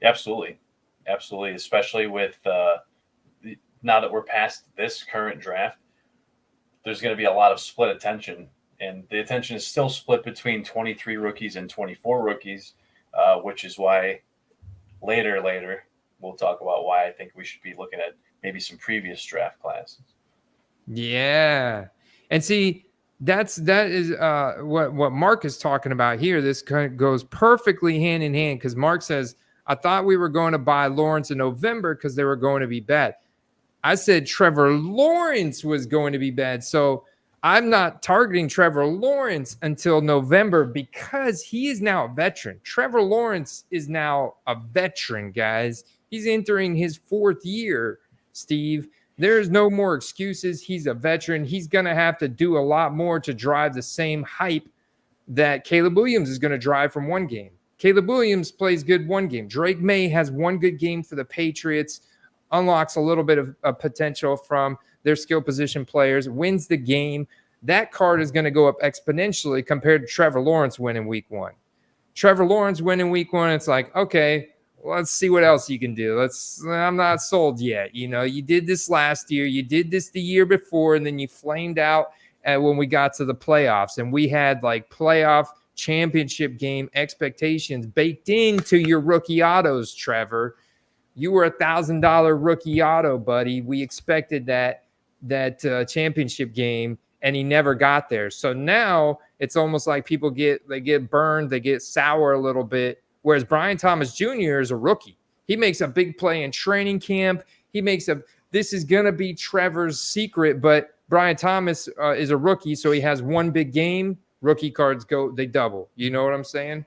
Speaker 3: absolutely, especially with now that we're past this current draft, there's going to be a lot of split attention, and the attention is still split between 23 rookies and 24 rookies, which is why later we'll talk about why I think we should be looking at maybe some previous draft classes.
Speaker 2: Yeah. And see, that is what Mark is talking about here. This kind of goes perfectly hand in hand, because Mark says, I thought we were going to buy Lawrence in November because they were going to be bad. I said Trevor Lawrence was going to be bad. So I'm not targeting Trevor Lawrence until November because he is now a veteran. Trevor Lawrence is now a veteran, guys. He's entering his 4th year, Steve. There's no more excuses. He's a veteran. He's going to have to do a lot more to drive the same hype that Caleb Williams is going to drive from one game. Caleb Williams plays good one game. Drake May has one good game for the Patriots, unlocks a little bit of potential from their skill position players, wins the game. That card is going to go up exponentially compared to Trevor Lawrence winning week 1. Trevor Lawrence winning week 1, it's like, okay, let's see what else you can do. I'm not sold yet. You did this last year. You did this the year before, and then you flamed out when we got to the playoffs. And we had like playoff championship game expectations baked into your rookie autos, Trevor. You were $1,000 rookie auto, buddy. We expected that championship game, and he never got there. So now it's almost like people get burned, they get sour a little bit. Whereas Brian Thomas Jr. is a rookie. He makes a big play in training camp. This is going to be Trevor's secret, but Brian Thomas is a rookie, so he has one big game. Rookie cards they double. You know what I'm saying?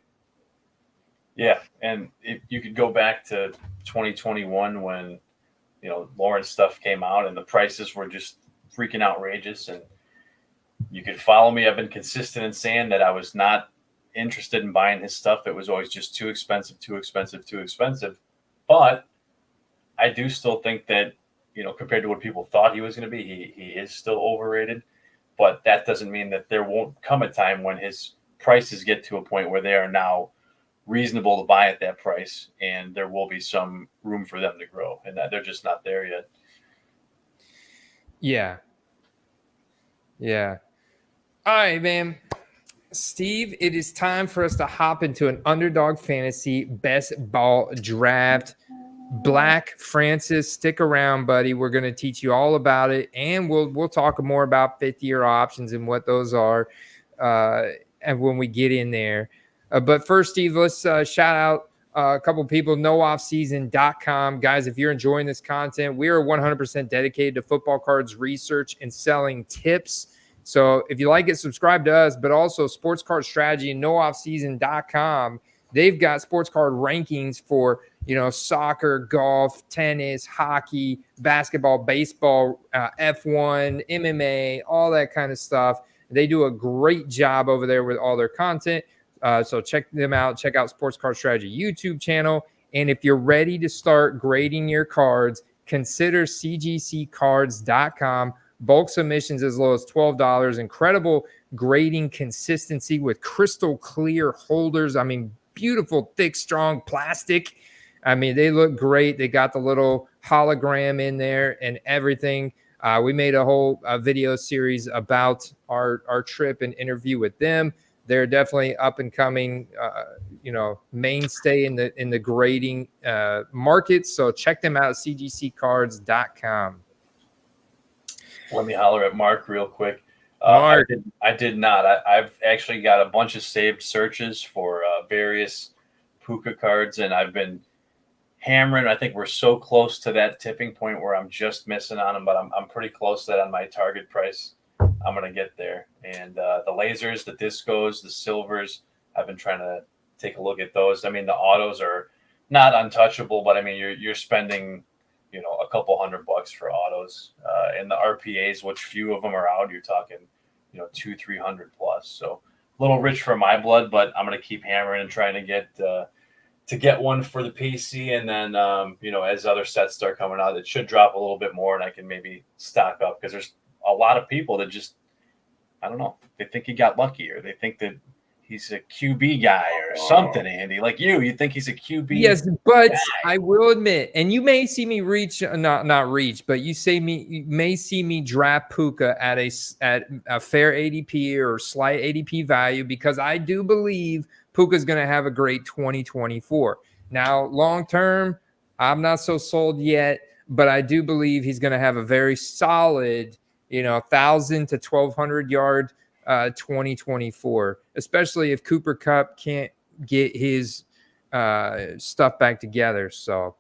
Speaker 3: Yeah, and if you could go back to 2021 when, Lawrence stuff came out and the prices were just freaking outrageous, and you could follow me. I've been consistent in saying that I was not interested in buying his stuff. It was always just too expensive. But I do still think that, compared to what people thought he was going to be, he is still overrated. But that doesn't mean that there won't come a time when his prices get to a point where they are now reasonable to buy at that price, and there will be some room for them to grow, and that they're just not there yet.
Speaker 2: Yeah. All right, man. Steve, it is time for us to hop into an Underdog Fantasy Best Ball Draft. Black Francis, stick around, buddy. We're going to teach you all about it, and we'll talk more about 5th-year options and what those are and when we get in there. But first, Steve, let's shout out a couple people, nooffseason.com. Guys, if you're enjoying this content, we are 100% dedicated to football cards research and selling tips. So if you like it, subscribe to us, but also Sports Card Strategy and nooffseason.com. They've got sports card rankings for, soccer, golf, tennis, hockey, basketball, baseball, F1, MMA, all that kind of stuff. They do a great job over there with all their content. So check them out. Check out Sports Card Strategy YouTube channel. And if you're ready to start grading your cards, consider cgccards.com. Bulk submissions as low as $12. Incredible grading consistency with crystal clear holders. I mean, beautiful, thick, strong plastic. I mean, they look great. They got the little hologram in there and everything. We made a whole video series about our trip and interview with them. They're definitely up and coming, mainstay in the grading market. So check them out at cgccards.com.
Speaker 3: Let me holler at Mark real quick.
Speaker 2: Mark.
Speaker 3: I did not. I've actually got a bunch of saved searches for various Puka cards, and I've been hammering. I think we're so close to that tipping point where I'm just missing on them, but I'm pretty close to that on my target price. I'm going to get there. And the lasers, the discos, the silvers, I've been trying to take a look at those. I mean, the autos are not untouchable, but I mean, you're spending, a couple $100 for autos. And the RPAs, which few of them are out, you're talking, 200-300 plus. So a little rich for my blood, but I'm going to keep hammering and trying to get one for the PC. And then, as other sets start coming out, it should drop a little bit more and I can maybe stock up, because there's a lot of people that just, I don't know, they think he got lucky, or they think that he's a QB guy or something, Andy. Like you think he's a QB.
Speaker 2: Yes, but
Speaker 3: guy.
Speaker 2: I will admit, and you may see me not reach, but you may see me draft Puka at a fair ADP or slight ADP value, because I do believe Puka's going to have a great 2024. Now, long term, I'm not so sold yet, but I do believe he's going to have a very solid, 1,000 to 1,200 yard 2024, especially if Cooper Kupp can't get his stuff back together. So,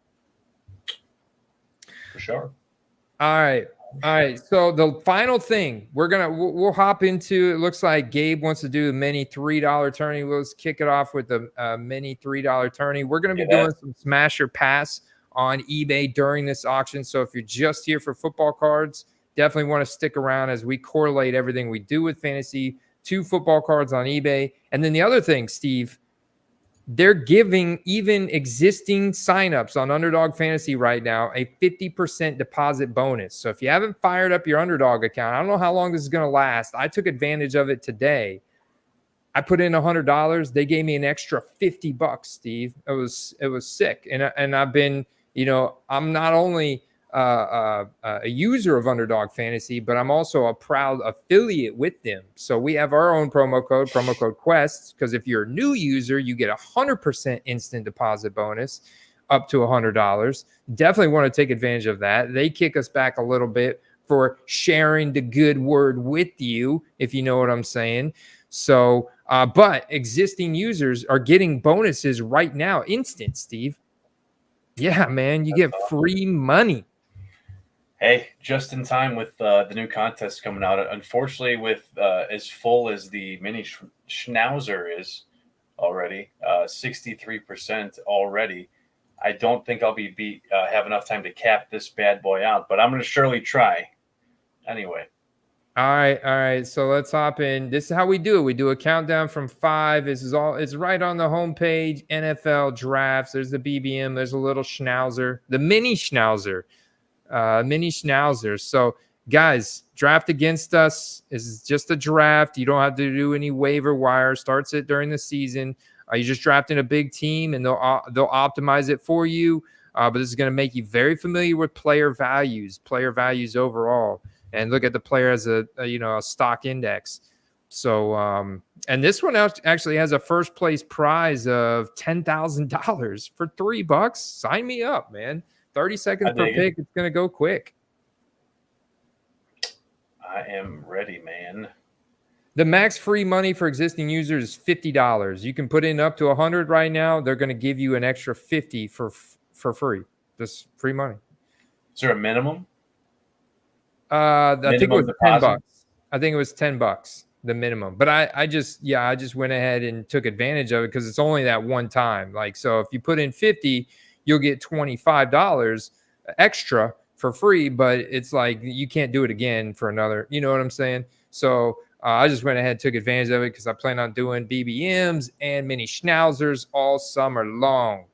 Speaker 3: for sure.
Speaker 2: All right. So the final thing we'll hop into, it looks like Gabe wants to do a mini $3 tourney. Let's kick it off with the mini $3 tourney. We're going to be doing some smash or pass on eBay during this auction. So if you're just here for football cards, definitely want to stick around as we correlate everything we do with fantasy to football cards on eBay. And then the other thing, Steve, they're giving even existing signups on Underdog Fantasy right now a 50% deposit bonus. So if you haven't fired up your Underdog account, I don't know how long this is going to last. I took advantage of it today. I put in $100. They gave me an extra $50, Steve. It was sick. And I've been, I'm not only a user of Underdog Fantasy, but I'm also a proud affiliate with them. So we have our own promo code Quest, because if you're a new user, you get 100% instant deposit bonus up to $100. Definitely want to take advantage of that. They kick us back a little bit for sharing the good word with you, if you know what I'm saying. So, but existing users are getting bonuses right now, instant, Steve. Yeah, man, you get free money.
Speaker 3: Hey, just in time with the new contest coming out. Unfortunately, with as full as the mini Schnauzer is already, 63% already, I don't think I'll have enough time to cap this bad boy out, but I'm going to surely try. Anyway.
Speaker 2: All right. So let's hop in. This is how we do it. We do a countdown from 5. It's right on the homepage. NFL drafts. There's the BBM. There's a little Schnauzer, the mini Schnauzer. So guys, draft against us. This is just a draft. You don't have to do any waiver wire. Starts it during the season. You're just drafting a big team, and they'll optimize it for you. But this is going to make you very familiar with player values overall, and look at the player as a stock index. So, and this one actually has a first place prize of $10,000 for $3. Sign me up, man. 30 seconds per pick. It's going to go quick.
Speaker 3: I am ready, man.
Speaker 2: The max free money for existing users is $50. You can put in up to 100 right now. They're going to give you an extra 50 for free. Just free money.
Speaker 3: Is there a minimum?
Speaker 2: I think it
Speaker 3: Minimum
Speaker 2: was $10.
Speaker 3: deposit?
Speaker 2: I think it was $10, the minimum. But I just went ahead and took advantage of it because it's only that one time. Like, so if you put in 50, you'll get $25 extra for free. But it's like you can't do it again for another. You know what I'm saying? So I just went ahead and took advantage of it because I plan on doing BBMs and mini schnauzers all summer long.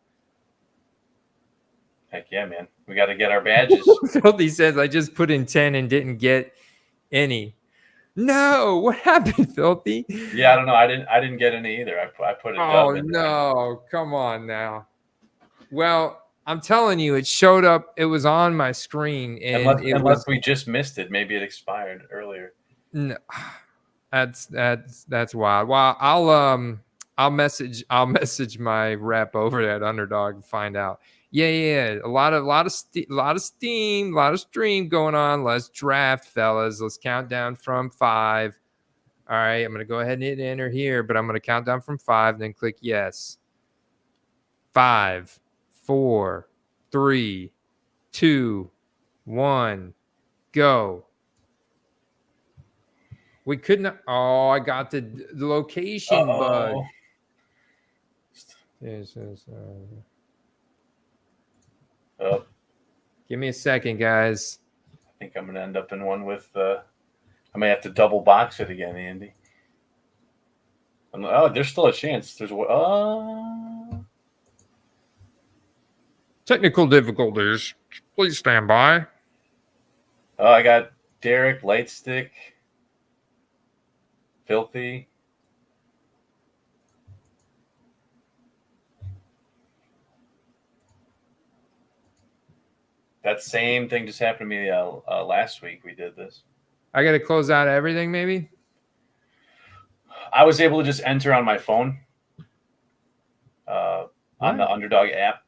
Speaker 3: Heck yeah, man. We got to get our badges.
Speaker 2: Filthy says, I just put in 10 and didn't get any. No, what happened, Filthy?
Speaker 3: Yeah, I don't know. I didn't get any either. I put a dub in there.
Speaker 2: No, come on now. Well, I'm telling you, it showed up. It was on my screen, and
Speaker 3: Unless we just missed it. Maybe it expired earlier.
Speaker 2: No, that's wild. Well, I'll message my rep over at Underdog to find out. Yeah. A lot of steam, a lot of stream going on. Let's draft, fellas. Let's count down from 5. All right, I'm gonna go ahead and hit enter here, but I'm gonna count down from 5, then click yes. 5, 4, 3, 2, 1, go. We could not. Oh, I got the location bug.
Speaker 3: Oh.
Speaker 2: Give me a second, guys.
Speaker 3: I think I'm gonna end up in one with. I may have to double box it again, Andy. Oh, there's still a chance. There's
Speaker 2: technical difficulties. Please stand by.
Speaker 3: Oh, I got Derek, Lightstick, Filthy. That same thing just happened to me last week. We did this.
Speaker 2: I got to close out everything, maybe?
Speaker 3: I was able to just enter on my phone on the Underdog app.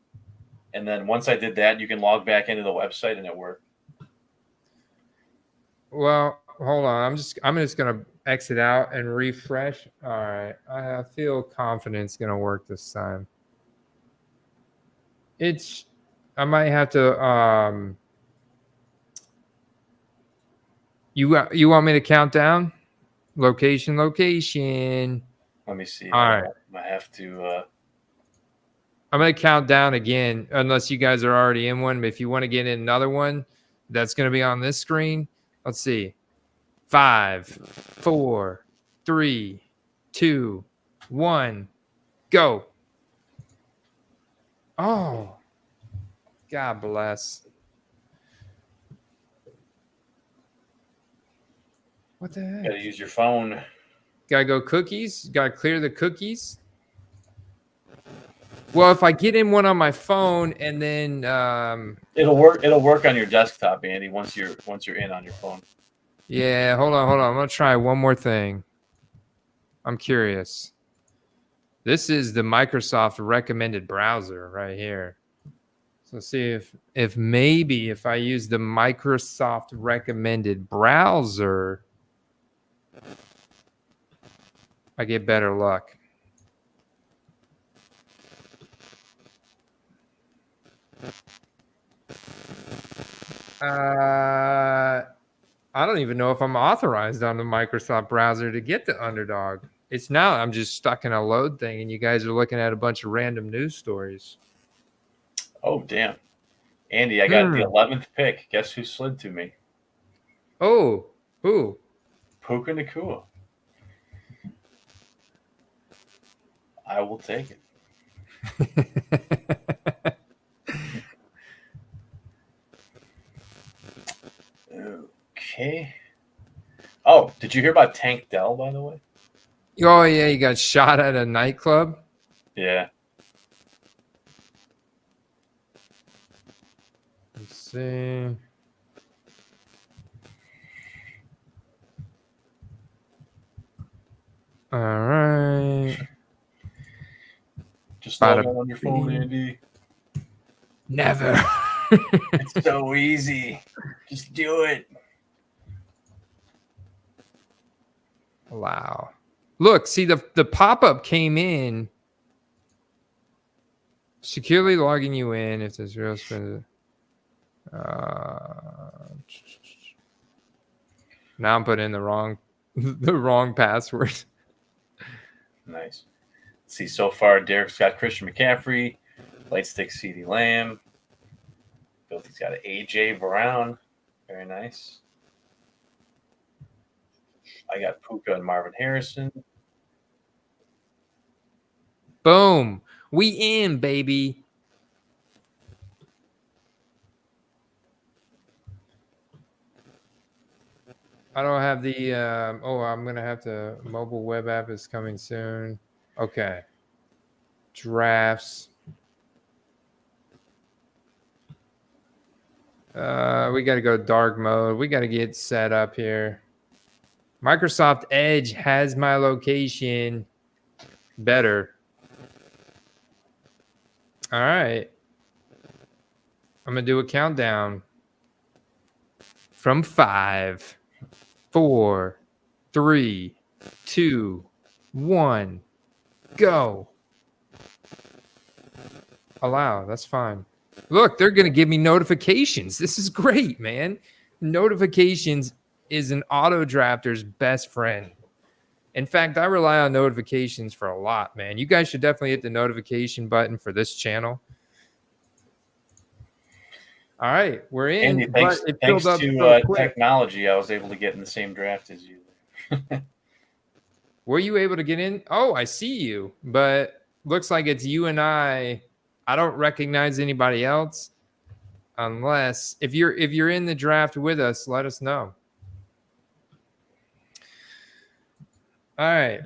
Speaker 3: And then once I did that, you can log back into the website and it worked.
Speaker 2: Well, hold on. I'm just going to exit out and refresh. All right. I feel confident it's going to work this time. I might have to you want me to count down? Location.
Speaker 3: Let me see.
Speaker 2: All right.
Speaker 3: I have to
Speaker 2: I'm going to count down again unless you guys are already in one, but if you want to get in another one, that's going to be on this screen. Let's see. 5, 4, 3, 2, 1, go. Oh. God bless. What the heck?
Speaker 3: gotta use your phone.
Speaker 2: Gotta go cookies. Gotta clear the cookies. Well, if I get in one on my phone and then
Speaker 3: It'll work on your desktop, Andy, once you're in on your phone.
Speaker 2: Yeah, hold on. I'm gonna try one more thing. I'm curious. This is the Microsoft recommended browser right here. So let's see if maybe if I use the Microsoft recommended browser, I get better luck. I don't even know if I'm authorized on the Microsoft browser to get the Underdog. It's now I'm just stuck in a load thing, and you guys are looking at a bunch of random news stories.
Speaker 3: Oh, damn. Andy, I got the 11th pick. Guess who slid to me?
Speaker 2: Oh, who?
Speaker 3: Puka Nakua. I will take it. Okay. Oh, did you hear about Tank Dell, by the way?
Speaker 2: Oh, yeah, he got shot at a nightclub?
Speaker 3: Yeah.
Speaker 2: Let's see. All right.
Speaker 3: Just log on your phone, Andy.
Speaker 2: Never.
Speaker 3: It's so easy. Just do it.
Speaker 2: Allow. Look, see the pop-up came in. Securely logging you in if there's real spend. Now I'm putting in the wrong password.
Speaker 3: Nice. Let's see, so far, Derek's got Christian McCaffrey, Lightstick CeeDee Lamb. Filthy's got AJ Brown. Very nice. I got Puka and Marvin Harrison.
Speaker 2: Boom. We in, baby. I don't have the I'm gonna have to mobile web app is coming soon. Okay. Drafts. We gotta go dark mode. We gotta get set up here. Microsoft Edge has my location better. All right. I'm gonna do a countdown from 5, 4, 3, 2, 1, go. Allow. That's fine. Look, they're going to give me notifications. This is great, man. Notifications is an auto drafter's best friend. In fact, I rely on notifications for a lot, man. You guys should definitely hit the notification button for this channel. All right, we're in.
Speaker 3: Andy, thanks,
Speaker 2: but it
Speaker 3: thanks
Speaker 2: filled up
Speaker 3: to
Speaker 2: so quick.
Speaker 3: technology, I was able to get in the same draft as you.
Speaker 2: Were you able to get in? Oh, I see you. But looks like it's you and I. I don't recognize anybody else. Unless if you're in the draft with us, let us know. All right.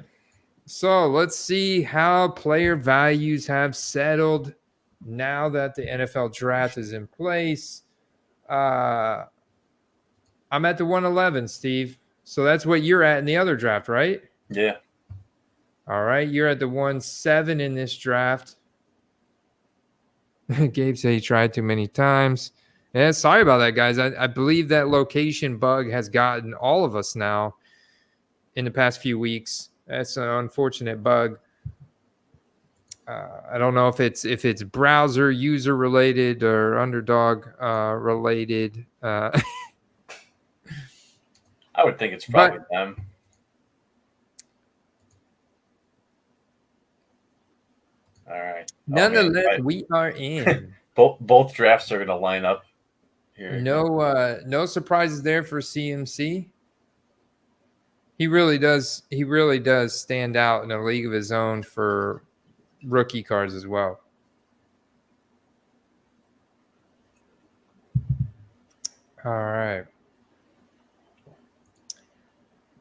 Speaker 2: So let's see how player values have settled now that the NFL draft is in place. I'm at the 111, Steve. So that's what you're at in the other draft, right?
Speaker 3: Yeah.
Speaker 2: All right. You're at the 17 in this draft. Gabe said he tried too many times. Yeah, sorry about that, guys. I believe that location bug has gotten all of us now in the past few weeks. That's an unfortunate bug. I don't know if it's browser user related or underdog related.
Speaker 3: I would think it's probably them. All right.
Speaker 2: Nonetheless, we are in.
Speaker 3: both drafts are going to line up here.
Speaker 2: No surprises there for CMC. He really does stand out in a league of his own for rookie cards as well. All right.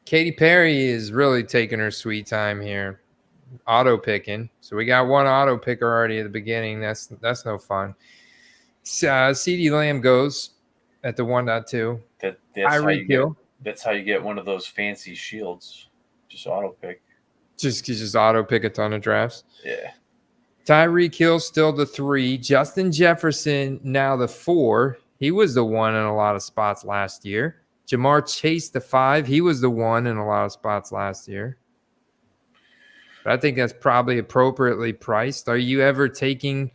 Speaker 2: Katy Perry is really taking her sweet time here. Auto picking. So we got one auto picker already at the beginning. That's no fun. CeeDee Lamb goes at the 1.2.
Speaker 3: That's how you get one of those fancy shields. Just auto pick.
Speaker 2: Just auto pick a ton of drafts.
Speaker 3: Yeah.
Speaker 2: Tyreek Hill still the 3. Justin Jefferson now the 4. He was the 1 in a lot of spots last year. Jamar Chase the 5. He was the 1 in a lot of spots last year. But I think that's probably appropriately priced. Are you ever taking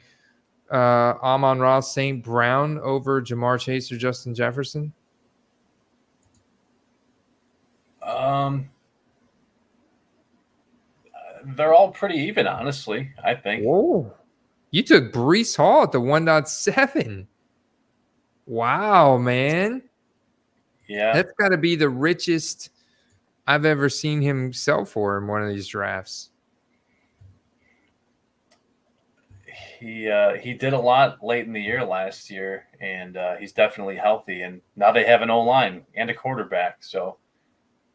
Speaker 2: Amon-Ra St. Brown over Jamar Chase or Justin Jefferson?
Speaker 3: They're all pretty even, honestly, I think.
Speaker 2: Whoa. You took Breece Hall at the 1.7. Wow, man.
Speaker 3: Yeah.
Speaker 2: That's got to be the richest I've ever seen him sell for in one of these drafts.
Speaker 3: He did a lot late in the year last year, and he's definitely healthy. And now they have an O-line and a quarterback, so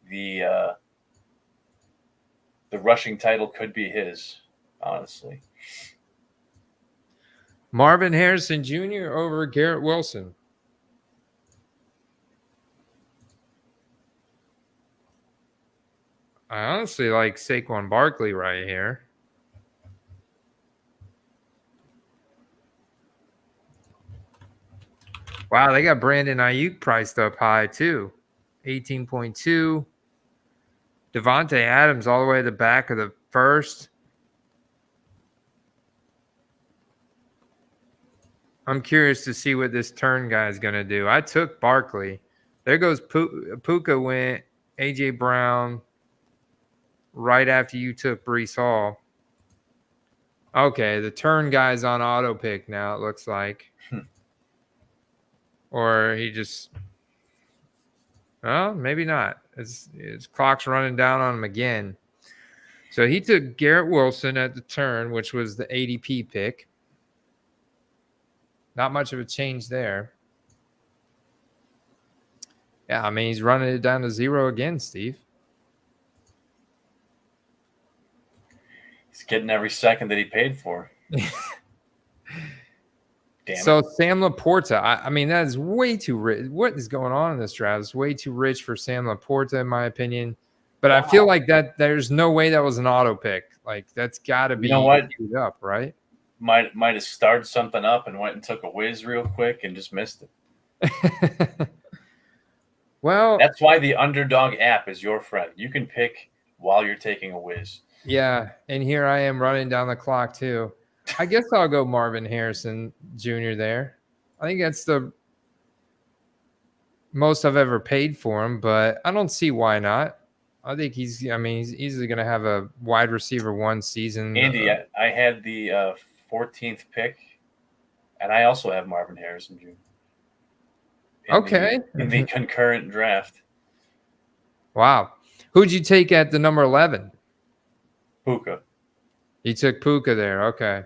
Speaker 3: the rushing title could be his, honestly.
Speaker 2: Marvin Harrison Jr. over Garrett Wilson. I honestly like Saquon Barkley right here. Wow, they got Brandon Ayuk priced up high too. 18.2. Devontae Adams all the way to the back of the first. I'm curious to see what this turn guy is going to do. I took Barkley. There goes Puka went A.J. Brown right after you took Breece Hall. Okay, the turn guy's on auto pick now, it looks like. Or he just... Well, maybe not. His clock's running down on him again. So he took Garrett Wilson at the turn, which was the ADP pick. Not much of a change there. Yeah, I mean, he's running it down to 0 again, Steve.
Speaker 3: He's getting every second that he paid for. Damn
Speaker 2: so
Speaker 3: it.
Speaker 2: Sam Laporta, I mean, that is way too rich. What is going on in this draft? It's way too rich for Sam Laporta, in my opinion. But wow. I feel like that there's no way that was an auto pick. Like, that's got to be queued up, right?
Speaker 3: Might have started something up and went and took a whiz real quick and just missed it.
Speaker 2: Well,
Speaker 3: that's why the Underdog app is your friend. You can pick while you're taking a whiz.
Speaker 2: Yeah, and here I am running down the clock too. I guess I'll go Marvin Harrison Jr. there. I think that's the most I've ever paid for him, but I don't see why not. I think he's easily going to have a wide receiver 1 season.
Speaker 3: Andy, I had the 14th pick, and I also have Marvin Harrison Jr. In the concurrent draft.
Speaker 2: Wow. Who'd you take at the number 11?
Speaker 3: Puka.
Speaker 2: You took Puka there. Okay.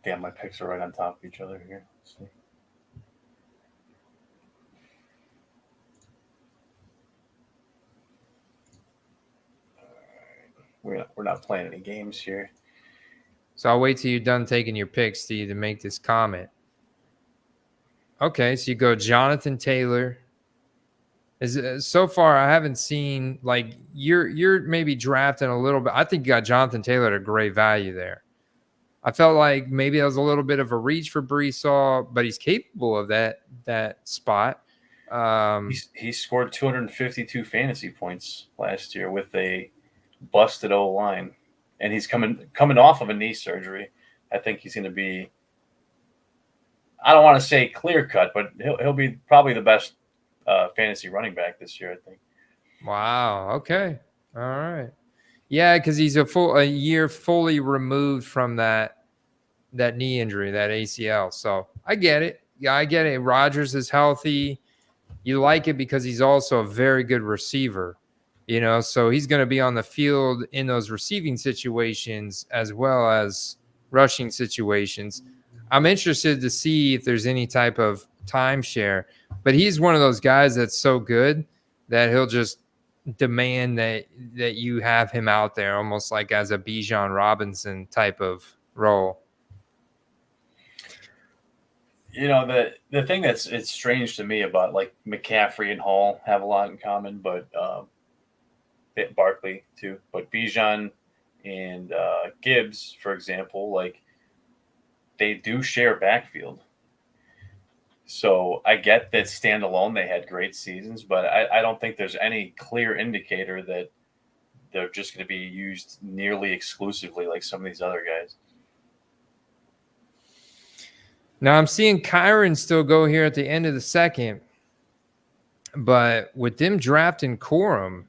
Speaker 3: Damn, my picks are right on top of each other here. Let's see. We're not playing any games here.
Speaker 2: So I'll wait till you're done taking your picks, Steve, to make this comment. Okay, so you go Jonathan Taylor. So far, I haven't seen, like, you're maybe drafting a little bit. I think you got Jonathan Taylor at a great value there. I felt like maybe that was a little bit of a reach for Breece Hall, but he's capable of that spot.
Speaker 3: He scored 252 fantasy points last year with a busted O-line, and he's coming off of a knee surgery. I think he's going to be, I don't want to say clear cut, but he'll be probably the best fantasy running back this year, I think.
Speaker 2: Wow. Okay. All right. Yeah, because he's a year fully removed from that knee injury, that ACL. So I get it. Yeah, I get it. Rodgers is healthy. You like it because he's also a very good receiver. So he's going to be on the field in those receiving situations as well as rushing situations. I'm interested to see if there's any type of timeshare, but he's one of those guys that's so good that he'll just demand that you have him out there almost like as a Bijan Robinson type of role.
Speaker 3: The thing it's strange to me about, like, McCaffrey and Hall have a lot in common, but Barkley too, but Bijan and Gibbs, for example, like, they do share backfield. So I get that standalone they had great seasons, but I don't think there's any clear indicator that they're just going to be used nearly exclusively like some of these other guys.
Speaker 2: Now I'm seeing Kyron still go here at the end of the second, but with them drafting Corum,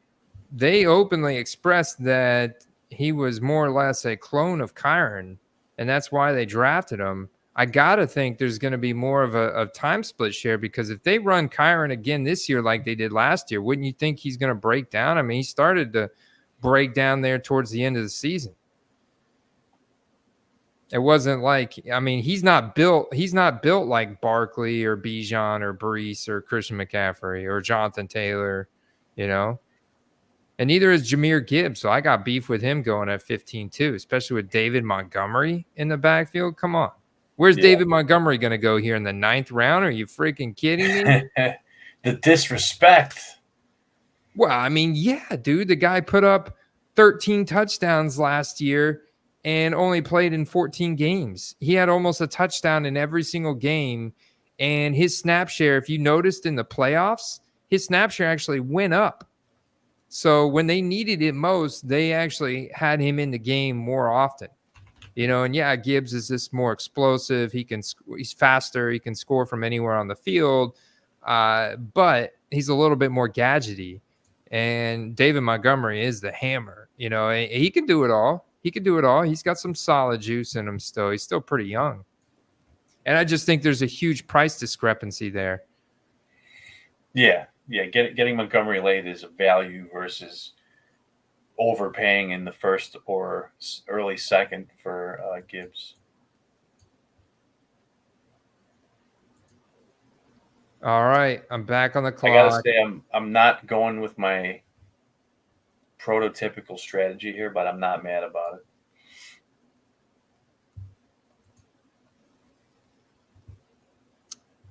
Speaker 2: they openly expressed that he was more or less a clone of Kyron, and that's why they drafted him. I got to think there's going to be more of a time split share, because if they run Kyron again this year like they did last year, wouldn't you think he's going to break down? I mean, he started to break down there towards the end of the season. It wasn't like, I mean, he's not built like Barkley or Bijan or Breece or Christian McCaffrey or Jonathan Taylor, And neither is Jahmyr Gibbs. So I got beef with him going at 15 too, especially with David Montgomery in the backfield. Come on. Where's David Montgomery going to go here in the 9th round? Are you freaking kidding me?
Speaker 3: The disrespect.
Speaker 2: Well, I mean, yeah, dude. The guy put up 13 touchdowns last year and only played in 14 games. He had almost a touchdown in every single game. And his snap share, if you noticed in the playoffs, his snap share actually went up. So when they needed it most, they actually had him in the game more often. And yeah, Gibbs is just more explosive. He's faster. He can score from anywhere on the field, but he's a little bit more gadgety. And David Montgomery is the hammer. He can do it all. He's got some solid juice in him still. He's still pretty young. And I just think there's a huge price discrepancy there.
Speaker 3: Yeah. Getting Montgomery late is a value versus overpaying in the first or early second for Gibbs.
Speaker 2: All right, I'm back on the clock.
Speaker 3: I gotta say, I'm not going with my prototypical strategy here, but I'm not mad about it.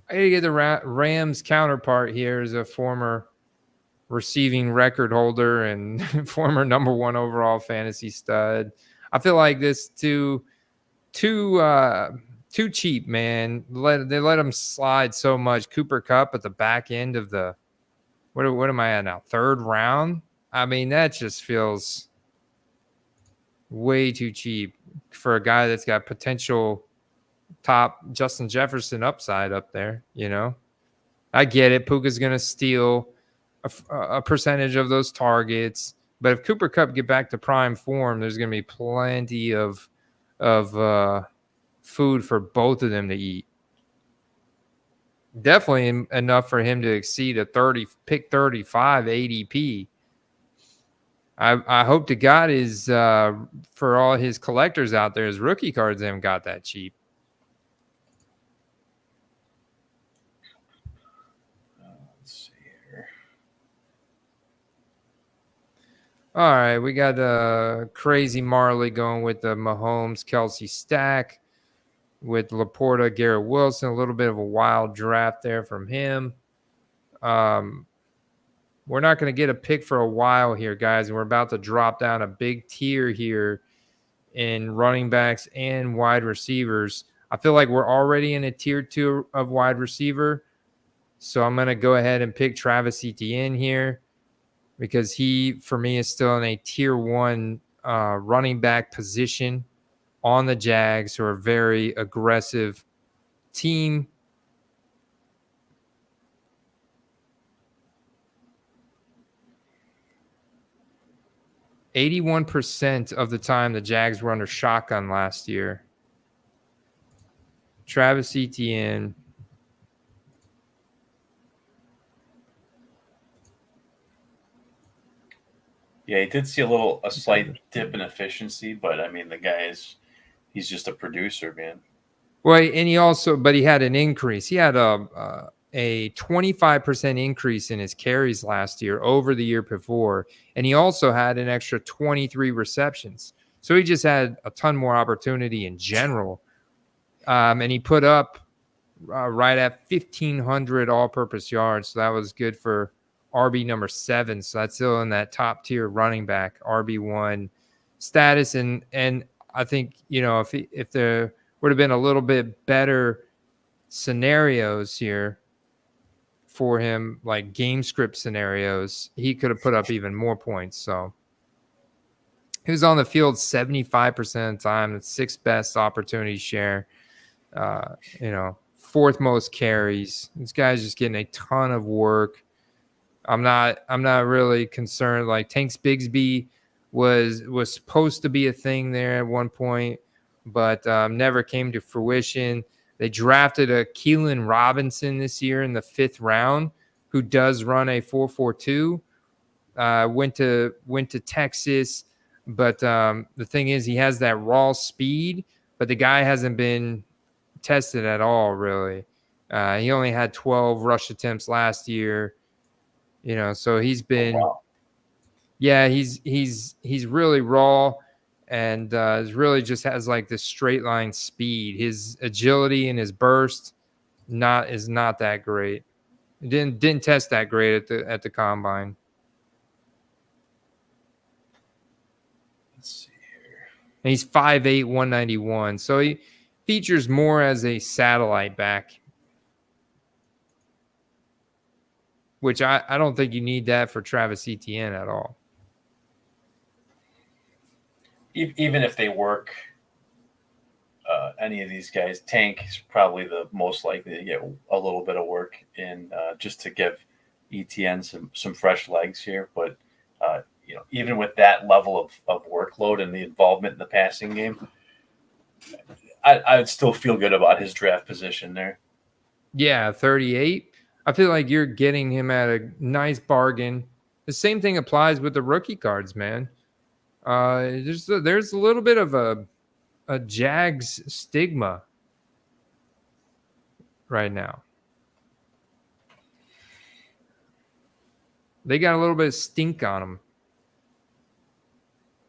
Speaker 2: I gotta get the Rams counterpart here as a former receiving record holder and former number 1 overall fantasy stud. I feel like this too cheap, man. They let him slide so much. Cooper Kupp at the back end of the what am I at now? 3rd round. I mean, that just feels way too cheap for a guy that's got potential top Justin Jefferson upside up there. I get it. Puka's gonna steal a percentage of those targets, but if Cooper Kupp get back to prime form, there's gonna be plenty of food for both of them to eat. Definitely enough for him to exceed a 35 ADP. I hope to God is for all his collectors out there, his rookie cards haven't got that cheap.
Speaker 3: Let's see here.
Speaker 2: All right, we got Crazy Marley going with the Mahomes Kelsey stack with Laporta, Garrett Wilson. A little bit of a wild draft there from him. We're not going to get a pick for a while here, guys, and we're about to drop down a big tier here in running backs and wide receivers. I feel like we're already in a tier 2 of wide receiver, so I'm going to go ahead and pick Travis Etienne here because he, for me, is still in a tier 1 running back position on the Jags, who are a very aggressive team. %81 of the time the Jags were under shotgun last year. Travis Etienne.
Speaker 3: Yeah, he did see a slight dip in efficiency, but I mean, he's just a producer, man.
Speaker 2: Well, and he had an increase. He had a 25% increase in his carries last year over the year before, and he also had an extra 23 receptions. So he just had a ton more opportunity in general, and he put up right at 1,500 all-purpose yards. So that was good for RB number 7. So that's still in that top tier running back RB1 status. And I think, if there would have been a little bit better scenarios here for him, like game script scenarios, he could have put up even more points. So he was on the field 75% of the time. That's 6th best opportunity share. 4th most carries. This guy's just getting a ton of work. I'm not really concerned. Like Tanks Bigsby was supposed to be a thing there at one point, but never came to fruition. They drafted a Keelan Robinson this year in the 5th round, who does run a 4.42. Went to Texas, but the thing is, he has that raw speed, but the guy hasn't been tested at all, really. He only had 12 rush attempts last year. So he's been, he's really raw, and really just has like this straight line speed. His agility and his burst is not that great. It didn't test that great at the combine.
Speaker 3: Let's see here.
Speaker 2: And he's 5'8", 191. So he features more as a satellite back. which I don't think you need that for Travis Etienne at all.
Speaker 3: Even if they work any of these guys, Tank is probably the most likely to get a little bit of work in just to give ETN some fresh legs here. But even with that level of workload and the involvement in the passing game, I would still feel good about his draft position there.
Speaker 2: Yeah, 38. I feel like you're getting him at a nice bargain. The same thing applies with the rookie cards, man. There's a little bit of a Jags stigma right now. They got a little bit of stink on them.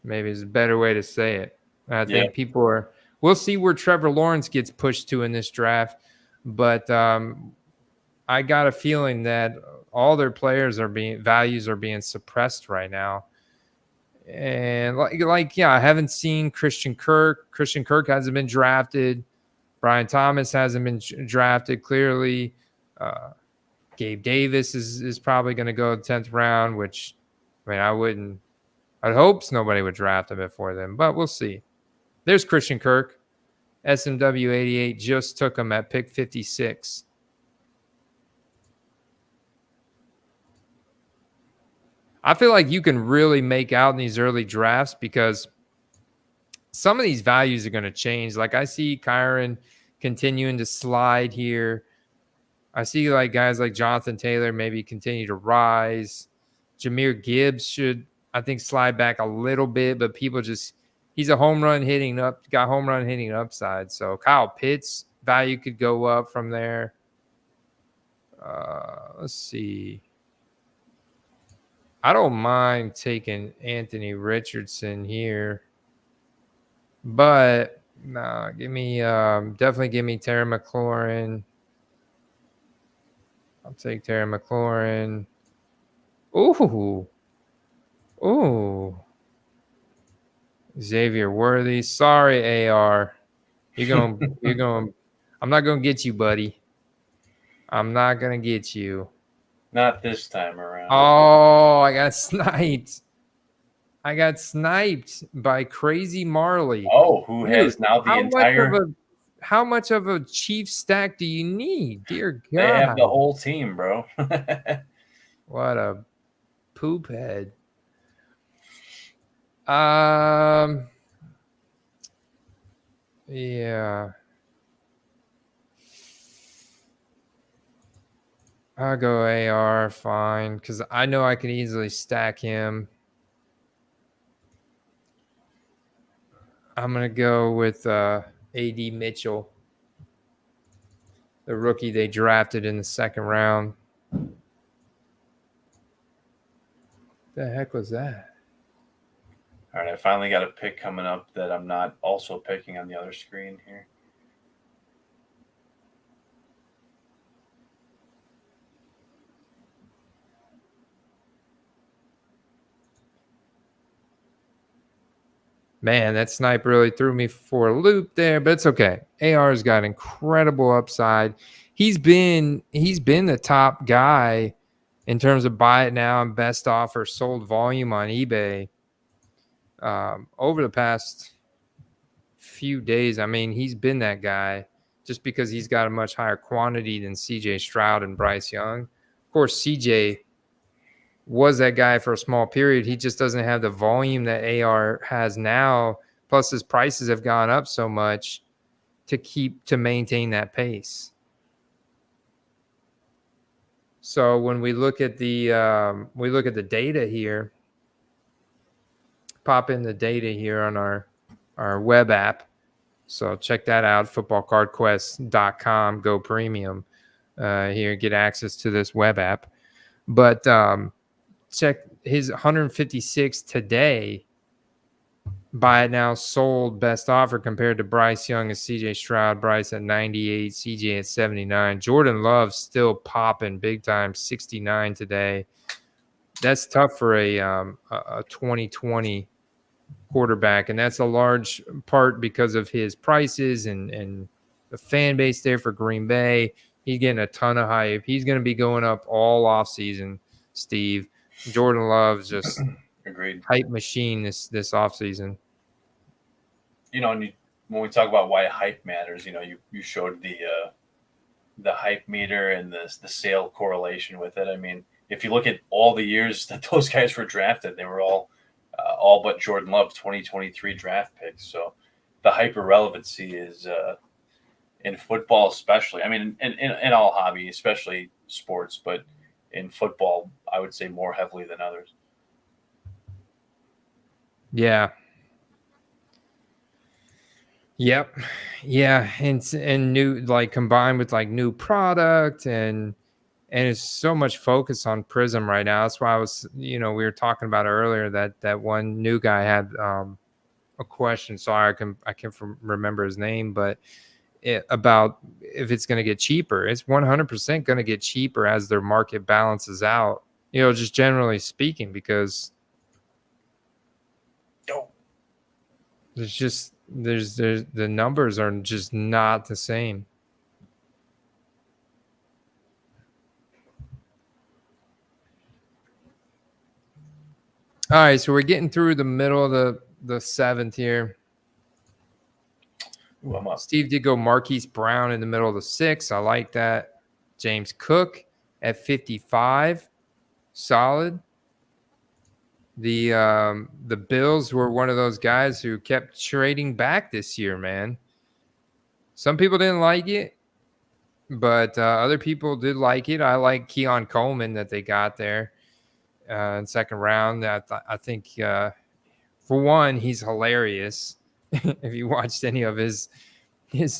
Speaker 2: Maybe is a better way to say it. I think people are. We'll see where Trevor Lawrence gets pushed to in this draft, but I got a feeling that all their players values are being suppressed right now. And I haven't seen Christian Kirk. Christian Kirk hasn't been drafted. Brian Thomas hasn't been drafted. Clearly, Gabe Davis is probably going to go 10th round, which, I'd hope nobody would draft him before then, but we'll see. There's Christian Kirk. SMW 88 just took him at pick 56. I feel like you can really make out in these early drafts because some of these values are going to change. Like I see Kyron continuing to slide here. I see like guys like Jonathan Taylor maybe continue to rise. Jahmyr Gibbs should, I think, slide back a little bit, but he's a got home run hitting upside. So Kyle Pitts value could go up from there. Let's see. I don't mind taking Anthony Richardson here, but definitely give me Terry McLaurin. I'll take Terry McLaurin. Ooh. Xavier Worthy. Sorry, AR. I'm not gonna get you, buddy. I'm not gonna get you.
Speaker 3: Not this time around.
Speaker 2: Oh, I got sniped by Crazy Marley.
Speaker 3: Oh, who has now the entire...
Speaker 2: How much of a chief stack do you need? Dear God.
Speaker 3: They have the whole team, bro.
Speaker 2: What a poop head. Yeah. I'll go AR, fine, because I know I can easily stack him. I'm going to go with A.D. Mitchell, the rookie they drafted in the second round. The heck was that?
Speaker 3: All right, I finally got a pick coming up that I'm not also picking on the other screen here.
Speaker 2: Man, that snipe really threw me for a loop there, but it's okay. AR's got incredible upside. He's been the top guy in terms of buy it now and best offer sold volume on eBay over the past few days. I mean, he's been that guy just because he's got a much higher quantity than CJ Stroud and Bryce Young. Of course, CJ was that guy for a small period. He just doesn't have the volume that AR has now. Plus, his prices have gone up so much to maintain that pace. So when we look at the data here, pop in the data here on our web app. So check that out, footballcardquest.com, go premium here, get access to this web app. But check his 156 today. Buy it now, sold, best offer compared to Bryce Young and CJ Stroud. Bryce at 98, CJ at 79. Jordan Love still popping big time, 69 today. That's tough for a 2020 quarterback, and that's a large part because of his prices and the fan base there for Green Bay. He's getting a ton of hype. He's going to be going up all off season, Steve. Jordan Love's just
Speaker 3: Agreed.
Speaker 2: hype machine this off season.
Speaker 3: And when we talk about why hype matters, you showed the hype meter and the sale correlation with it. I mean, if you look at all the years that those guys were drafted, they were all but Jordan Love 2023 draft picks. So the hyper relevancy is in football, especially. I mean, in all hobby, especially sports, but in football, I would say more heavily than others.
Speaker 2: Yeah. Yep. Yeah. And new, like combined with like new product and it's so much focus on Prism right now. That's why I was, we were talking about earlier that one new guy had a question. Sorry, I can't remember his name, but about if it's going to get cheaper. It's 100% going to get cheaper as their market balances out. Just generally speaking, because there's the numbers are just not the same. All right, so we're getting through the middle of the seventh here.
Speaker 3: Ooh, I'm up.
Speaker 2: Steve did go Marquise Brown in the middle of the sixth. I like that. James Cook at 55, solid. The Bills were one of those guys who kept trading back this year, man. Some people didn't like it, but other people did like it. I like Keon Coleman that they got there in second round. I think, for one, he's hilarious. If you watched any of his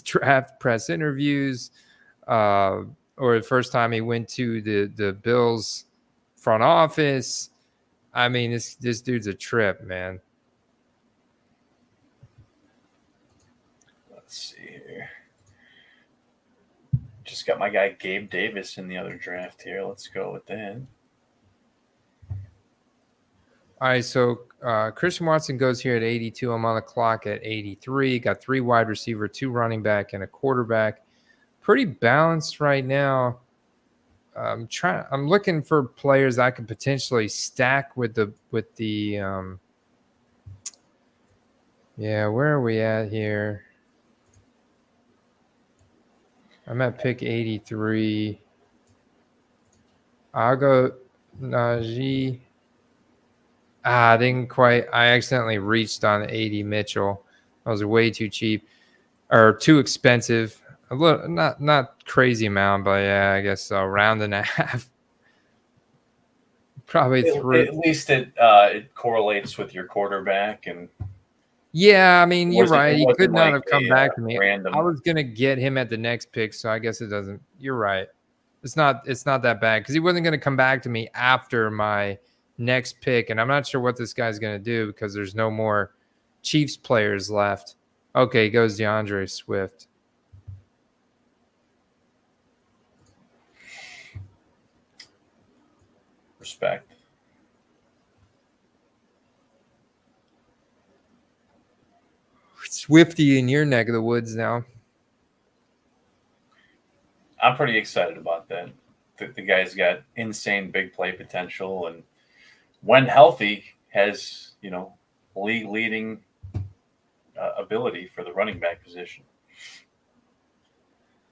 Speaker 2: draft press interviews, or the first time he went to the Bills front office, I mean, this dude's a trip, man.
Speaker 3: Let's see here. Just got my guy Gabe Davis in the other draft here. Let's go with that.
Speaker 2: All right, so Christian Watson goes here at 82. I'm on the clock at 83. Got 3 wide receiver, 2 running back, and a quarterback. Pretty balanced right now. I'm looking for players I could potentially stack with the where are we at here? I'm at pick 83. I'll go Najee. I didn't quite. I accidentally reached on 80 Mitchell. That was way too cheap or too expensive. A little, not crazy amount, but yeah, I guess so. Round and a half. Probably through.
Speaker 3: At least it correlates with your quarterback and.
Speaker 2: Yeah, I mean, you're right. He could not have come back to me.
Speaker 3: Random.
Speaker 2: I was gonna get him at the next pick, so I guess it doesn't. You're right. It's not that bad because he wasn't gonna come back to me after my next pick, and I'm not sure what this guy's gonna do because there's no more Chiefs players left. Okay, goes DeAndre Swift.
Speaker 3: Respect.
Speaker 2: Swifty in your neck of the woods now.
Speaker 3: I'm pretty excited about that. The guy's got insane big play potential, and when healthy, has league leading ability for the running back position.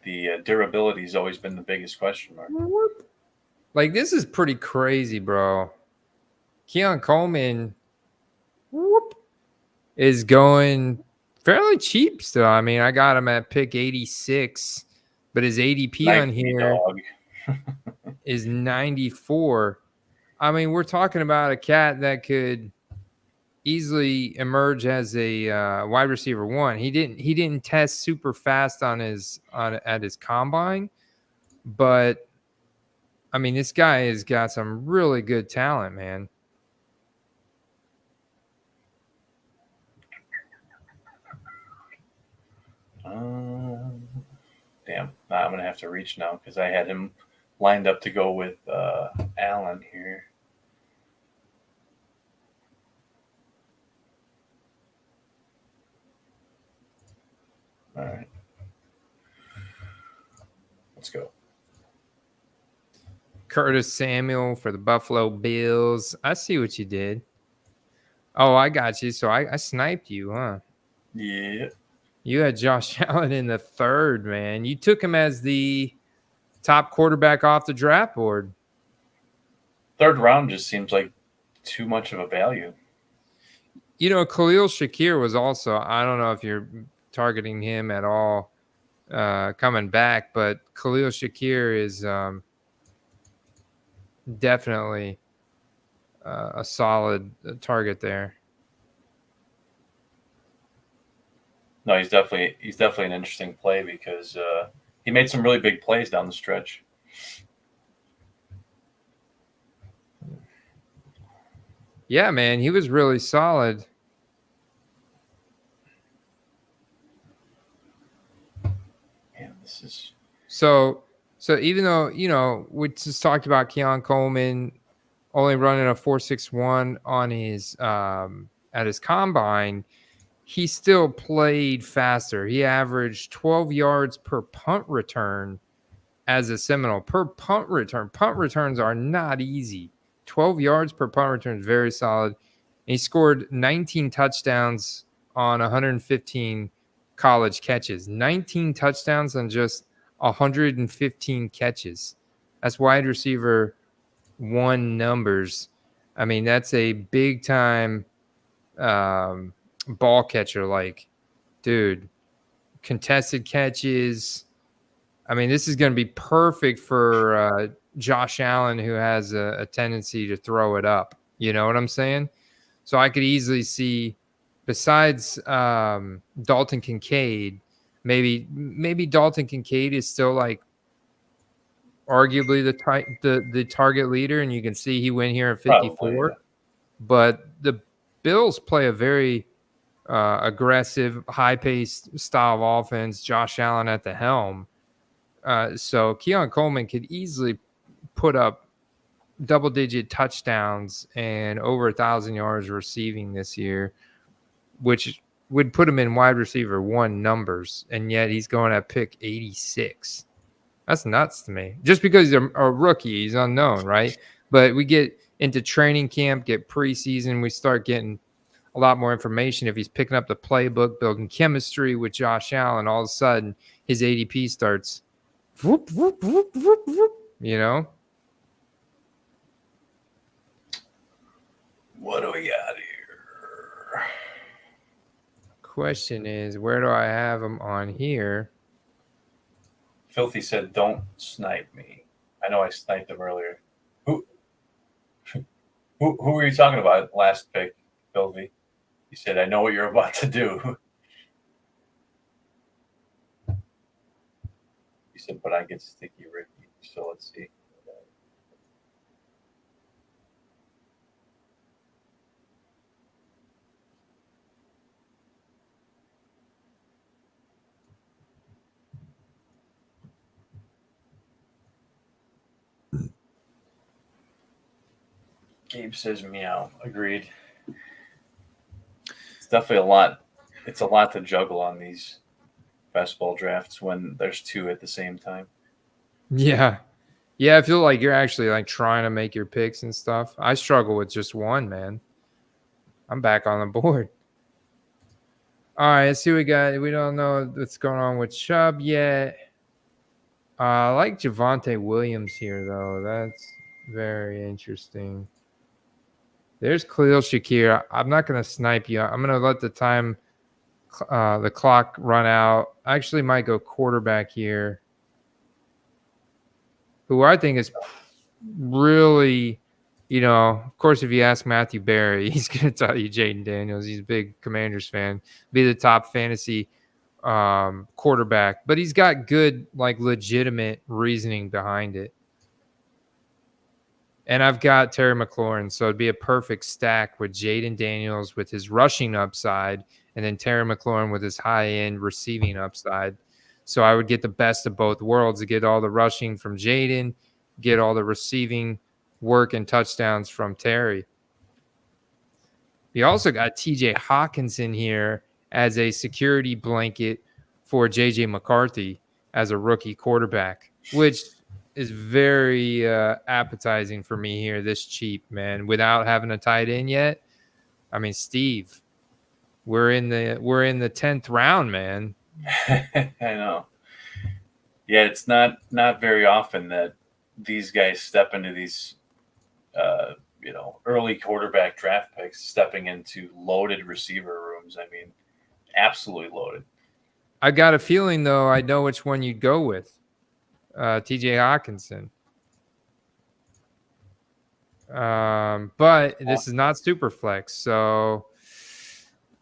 Speaker 3: The durability has always been the biggest question mark.
Speaker 2: Like, this is pretty crazy, bro. Keon Coleman is going fairly cheap still. I mean, I got him at pick 86, but his ADP on here is 94. I mean, we're talking about a cat that could easily emerge as a wide receiver 1. He didn't test super fast at his combine, but I mean, this guy has got some really good talent, man.
Speaker 3: Damn. Nah, I'm going to have to reach now because I had him lined up to go with Allen here. All right. Let's go.
Speaker 2: Curtis Samuel for the Buffalo Bills. I see what you did. Oh, I got you. So I sniped you, huh?
Speaker 3: Yeah.
Speaker 2: You had Josh Allen in the third, man. You took him as the top quarterback off the draft board.
Speaker 3: Third round just seems like too much of a value.
Speaker 2: You know, Khalil Shakir was also, I don't know if you're targeting him at all coming back, but Khalil Shakir is definitely a solid target there.
Speaker 3: No, he's definitely an interesting play because he made some really big plays down the stretch.
Speaker 2: Yeah, man, he was really solid.
Speaker 3: Man, this is
Speaker 2: So even though, you know, we just talked about Keon Coleman only running a 4.61 on his at his combine, he still played faster. He averaged 12 yards per punt return as a Seminole per punt return. Punt returns are not easy. 12 yards per punt return is very solid. And he scored 19 touchdowns on 115 college catches. 19 touchdowns on just 115 catches. That's wide receiver one numbers. I mean, that's a big time ball catcher. Like, dude, contested catches. I mean, this is going to be perfect for Josh Allen, who has a tendency to throw it up. You know what I'm saying? So I could easily see, besides Dalton Kincaid, maybe Dalton Kincaid is still like arguably the target leader, and you can see he went here at 54.
Speaker 3: probably, yeah.
Speaker 2: But the Bills play a very aggressive, high-paced style of offense. Josh Allen at the helm. So Keon Coleman could easily put up double-digit touchdowns and over 1,000 yards receiving this year, which would put him in wide receiver one numbers, and yet he's going at pick 86. That's nuts to me. Just because he's a rookie, he's unknown, right? But we get into training camp, get preseason, we start getting a lot more information. If he's picking up the playbook, building chemistry with Josh Allen, all of a sudden his ADP starts whoop, whoop, whoop, whoop, whoop, you know?
Speaker 3: What do we got here?
Speaker 2: Question is, where do I have him on here?
Speaker 3: Filthy said, "Don't snipe me." I know I sniped him earlier. Who were you talking about last pick, Filthy? He said, "I know what you're about to do." He said, "But I get sticky, Ricky." So let's see. Gabe says meow. Agreed. It's definitely a lot. It's a lot to juggle on these best ball drafts when there's two at the same time.
Speaker 2: Yeah. Yeah, I feel like you're actually like trying to make your picks and stuff. I struggle with just one, man. I'm back on the board. All right, let's see what we got. We don't know what's going on with Chubb yet. I like Javonte Williams here, though. That's very interesting. There's Khalil Shakir. I'm not going to snipe you. I'm going to let the clock run out. I actually might go quarterback here, who I think is really, you know, of course, if you ask Matthew Berry, he's going to tell you Jaden Daniels. He's a big Commanders fan. Be the top fantasy quarterback, but he's got good, like, legitimate reasoning behind it. And I've got Terry McLaurin, so it'd be a perfect stack with Jaden Daniels with his rushing upside, and then Terry McLaurin with his high-end receiving upside. So I would get the best of both worlds, to get all the rushing from Jaden, get all the receiving work and touchdowns from Terry. You also got TJ Hawkinson here as a security blanket for JJ McCarthy as a rookie quarterback, which is very appetizing for me here. This cheap, man, without having a tight end yet. I mean, Steve, we're in the 10th round, man.
Speaker 3: I know. Yeah, it's not very often that these guys step into these early quarterback draft picks, stepping into loaded receiver rooms. I mean, absolutely loaded.
Speaker 2: I got a feeling, though, I know which one you'd go with. TJ Hawkinson. But this is not super flex. So,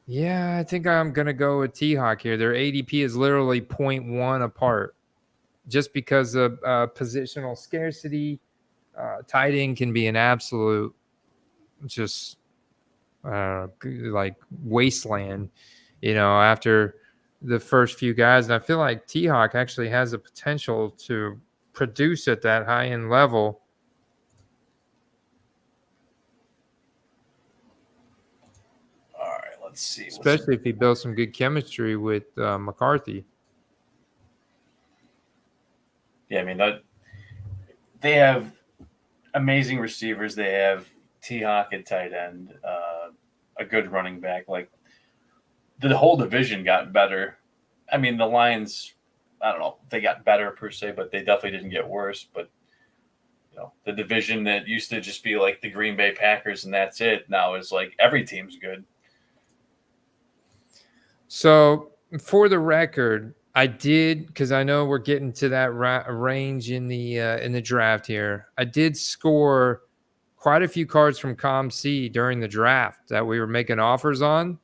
Speaker 2: yeah, I think I'm going to go with T-Hawk here. Their ADP is literally 0.1 apart just because of positional scarcity. Tight end can be an absolute just like wasteland, after the first few guys. And I feel like T-Hawk actually has the potential to produce at that high-end level.
Speaker 3: All right, let's see.
Speaker 2: Especially if he builds some good chemistry with McCarthy.
Speaker 3: Yeah, I mean, they have amazing receivers. They have T-Hawk at tight end, a good running back. Like, the whole division got better. I mean, the Lions, I don't know if they got better per se, but they definitely didn't get worse. But, the division that used to just be like the Green Bay Packers and that's it, now is like every team's good.
Speaker 2: So, for the record, I did, because I know we're getting to that range in the draft here. I did score quite a few cards from ComC during the draft that we were making offers on.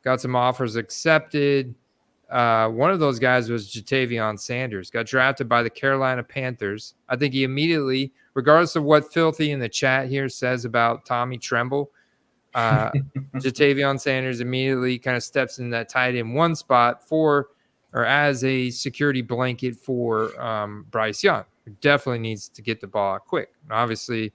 Speaker 2: Got some offers accepted. One of those guys was Jatavion Sanders. Got drafted by the Carolina Panthers. I think he immediately, regardless of what Filthy in the chat here says about Tommy Tremble, Jatavion Sanders immediately kind of steps in that tight end one spot as a security blanket for Bryce Young, who definitely needs to get the ball out quick. And obviously,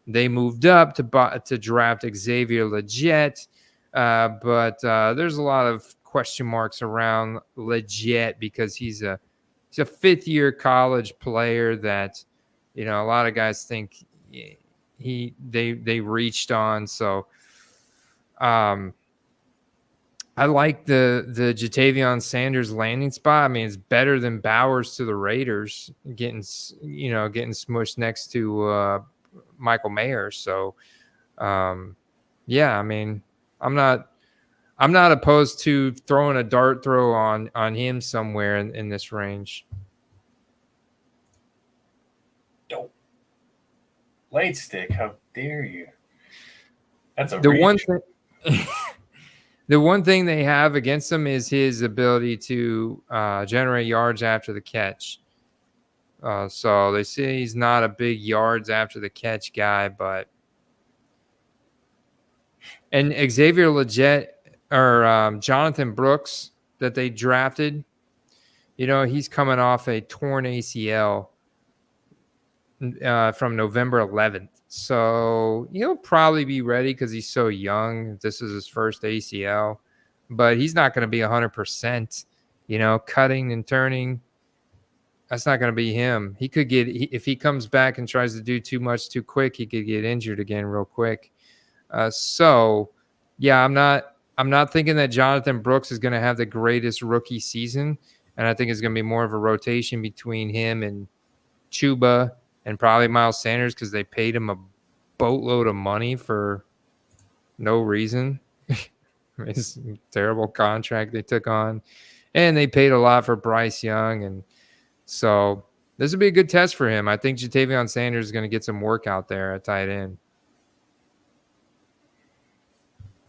Speaker 2: they moved up to draft Xavier Legette, but there's a lot of question marks around Legette because he's a fifth-year college player that a lot of guys think they reached on. So I like the Jatavion Sanders landing spot. I mean, it's better than Bowers to the Raiders getting smushed next to Michael Mayer. So, yeah, I mean, I'm not opposed to throwing a dart throw on him somewhere in this range.
Speaker 3: Don't late stick. How dare you? That's a
Speaker 2: the
Speaker 3: reach.
Speaker 2: one thing. The one thing they have against him is his ability to generate yards after the catch. So they say he's not a big yards after the catch guy, and Xavier Legette or Jonathan Brooks that they drafted, he's coming off a torn ACL from November 11th. So he'll probably be ready because he's so young. This is his first ACL, but he's not going to be 100%, cutting and turning. That's not going to be him. He could if he comes back and tries to do too much too quick, he could get injured again real quick. So yeah, I'm not thinking that Jonathan Brooks is going to have the greatest rookie season. And I think it's going to be more of a rotation between him and Chuba and probably Miles Sanders because they paid him a boatload of money for no reason. It's a terrible contract they took on. And they paid a lot for Bryce Young. And so this would be a good test for him. I think Jatavion Sanders is going to get some work out there at tight end.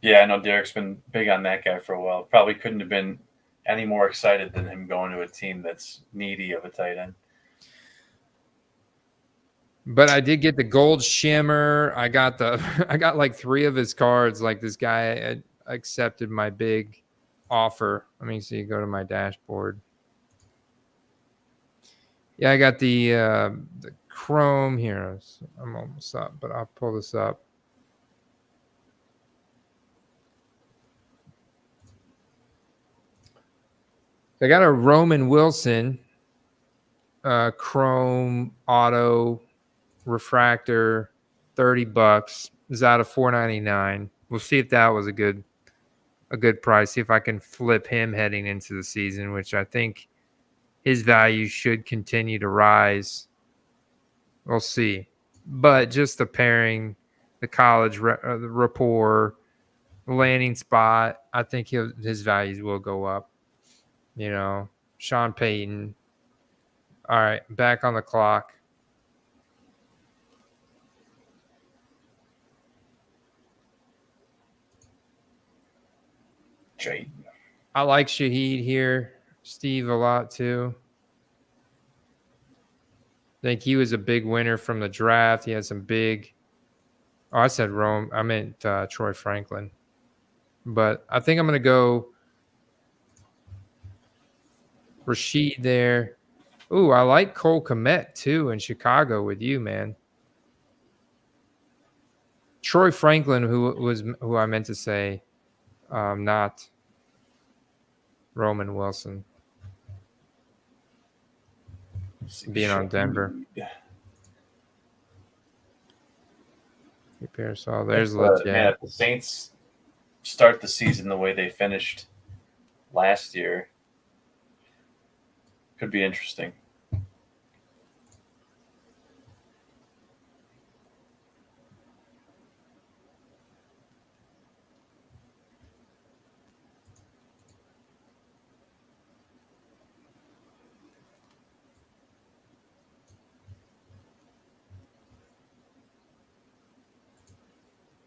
Speaker 3: Yeah, I know Derek's been big on that guy for a while. Probably couldn't have been any more excited than him going to a team that's needy of a tight end.
Speaker 2: But I did get the gold shimmer. I got like 3 of his cards. Like this guy accepted my big offer. Let me see. Go to my dashboard. Yeah, I got the chrome here. I'm almost up, but I'll pull this up. I got a Roman Wilson chrome auto refractor, $30. Is out of $4.99. We'll see if that was a good price. See if I can flip him heading into the season, which I think his value should continue to rise. We'll see. But just the pairing, the college the rapport, the landing spot, I think his values will go up. You know, Sean Payton. All right, back on the clock.
Speaker 3: Trade.
Speaker 2: I like Shaheed here, Steve, a lot too. I think he was a big winner from the draft. He had some big. Oh, I said Rome. I meant Troy Franklin. But I think I'm going to go Rashid there. Ooh, I like Cole Kmet too in Chicago with you, man. Troy Franklin, who I meant to say, not Roman Wilson. Being on Denver. Parasol. There's legit.
Speaker 3: Man, if the Saints start the season the way they finished last year, could be interesting.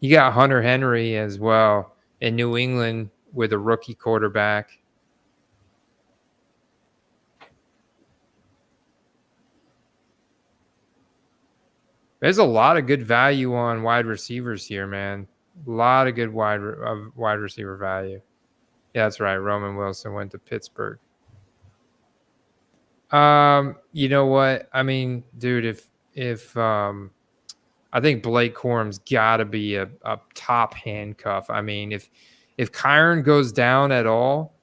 Speaker 2: You got Hunter Henry as well in New England with a rookie quarterback. There's a lot of good value on wide receivers here, man. A lot of good wide receiver value. Yeah, that's right. Roman Wilson went to Pittsburgh. You know what? I mean, dude, if I think Blake Corum's got to be a top handcuff. I mean, if Kyron goes down at all,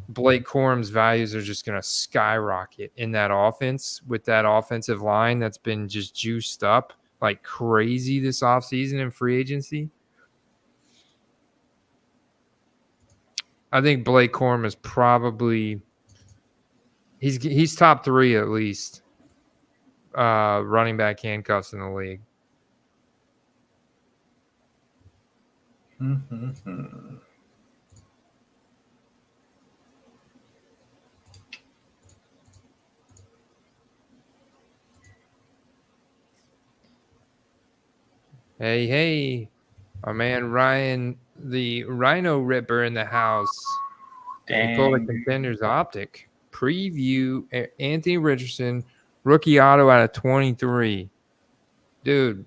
Speaker 2: Blake Corum's values are just going to skyrocket in that offense with that offensive line that's been just juiced up like crazy this offseason in free agency. I think Blake Corum is probably he's top 3 at least running back handcuffs in the league.
Speaker 3: Mm-hmm.
Speaker 2: Hey, our man Ryan, the Rhino Ripper in the house. He pulled a Contenders Optic. Preview Anthony Richardson, rookie auto out of 23. Dude,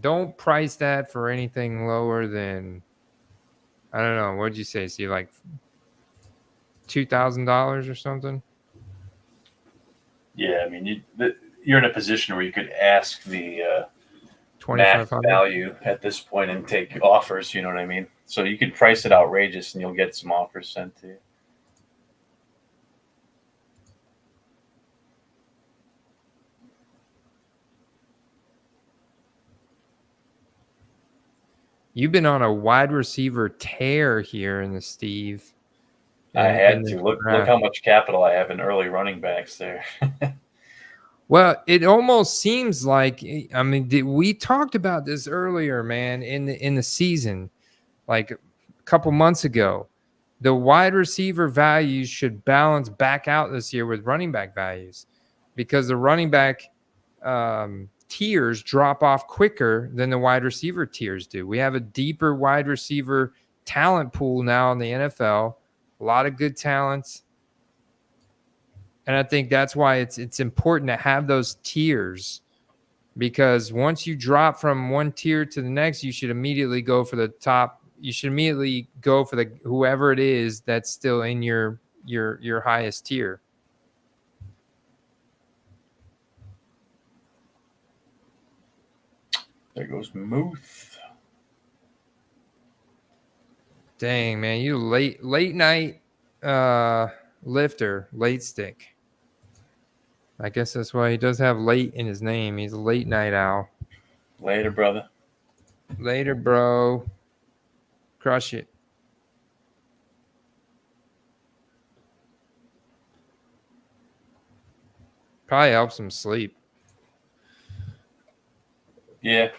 Speaker 2: don't price that for anything lower than, I don't know, what'd you say, Steve? Like $2,000 or something?
Speaker 3: Yeah, I mean, you're in a position where you could ask the max
Speaker 2: 2,500
Speaker 3: value at this point and take offers, you know what I mean? So you could price it outrageous and you'll get some offers sent to you.
Speaker 2: You've been on a wide receiver tear here in the Steve.
Speaker 3: I had to. Look how much capital I have in early running backs there.
Speaker 2: Well, it almost seems like, I mean, we talked about this earlier, man, in the season, like a couple months ago. The wide receiver values should balance back out this year with running back values because the running back tiers drop off quicker than the wide receiver tiers do. We have a deeper wide receiver talent pool now in the NFL, a lot of good talents. And I think that's why it's important to have those tiers, because once you drop from one tier to the next, you should immediately go for the top. You should immediately go for the whoever it is that's still in your highest tier.
Speaker 3: There goes Muth.
Speaker 2: Dang, man, you late night lifter, late stick. I guess that's why he does have late in his name. He's a late night owl.
Speaker 3: Later, brother.
Speaker 2: Later, bro. Crush it. Probably helps him sleep.
Speaker 3: Yeah,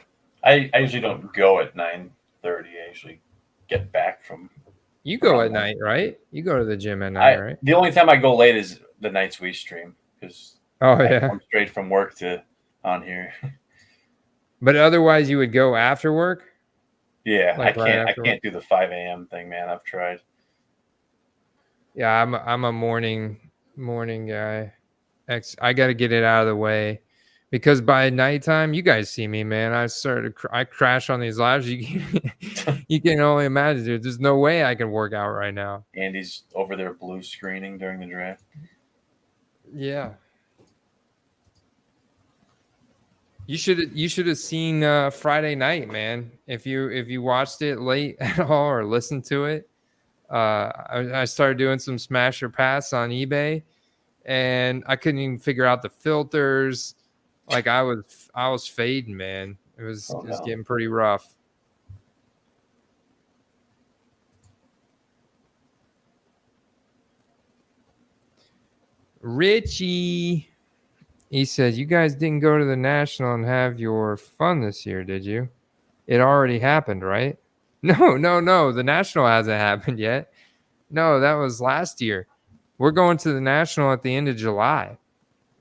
Speaker 3: I usually don't go at 9:30. I usually get back from.
Speaker 2: You go
Speaker 3: around
Speaker 2: at
Speaker 3: nine.
Speaker 2: night, right? You go to the gym at night, right?
Speaker 3: The only time I go late is the nights we stream because
Speaker 2: Oh,
Speaker 3: I
Speaker 2: yeah.
Speaker 3: come straight from work to on here.
Speaker 2: But otherwise, you would go after work?
Speaker 3: Yeah,
Speaker 2: Like right
Speaker 3: I
Speaker 2: after
Speaker 3: can't do the 5 a.m. thing, man. I've tried.
Speaker 2: Yeah, I'm a morning guy. I got to get it out of the way because by nighttime, you guys see me, man. I crash on these lives. You can only imagine, dude. There's no way I can work out right now.
Speaker 3: Andy's over there blue screening during the draft.
Speaker 2: Yeah. You should have seen Friday night, man. If you watched it late at all or listened to it, I started doing some smash or pass on eBay, and I couldn't even figure out the filters. Like I was fading, man. It was getting pretty rough. Richie, he says, you guys didn't go to the National and have your fun this year, did you? It already happened, right? No. The National hasn't happened yet. No, that was last year. We're going to the National at the end of July.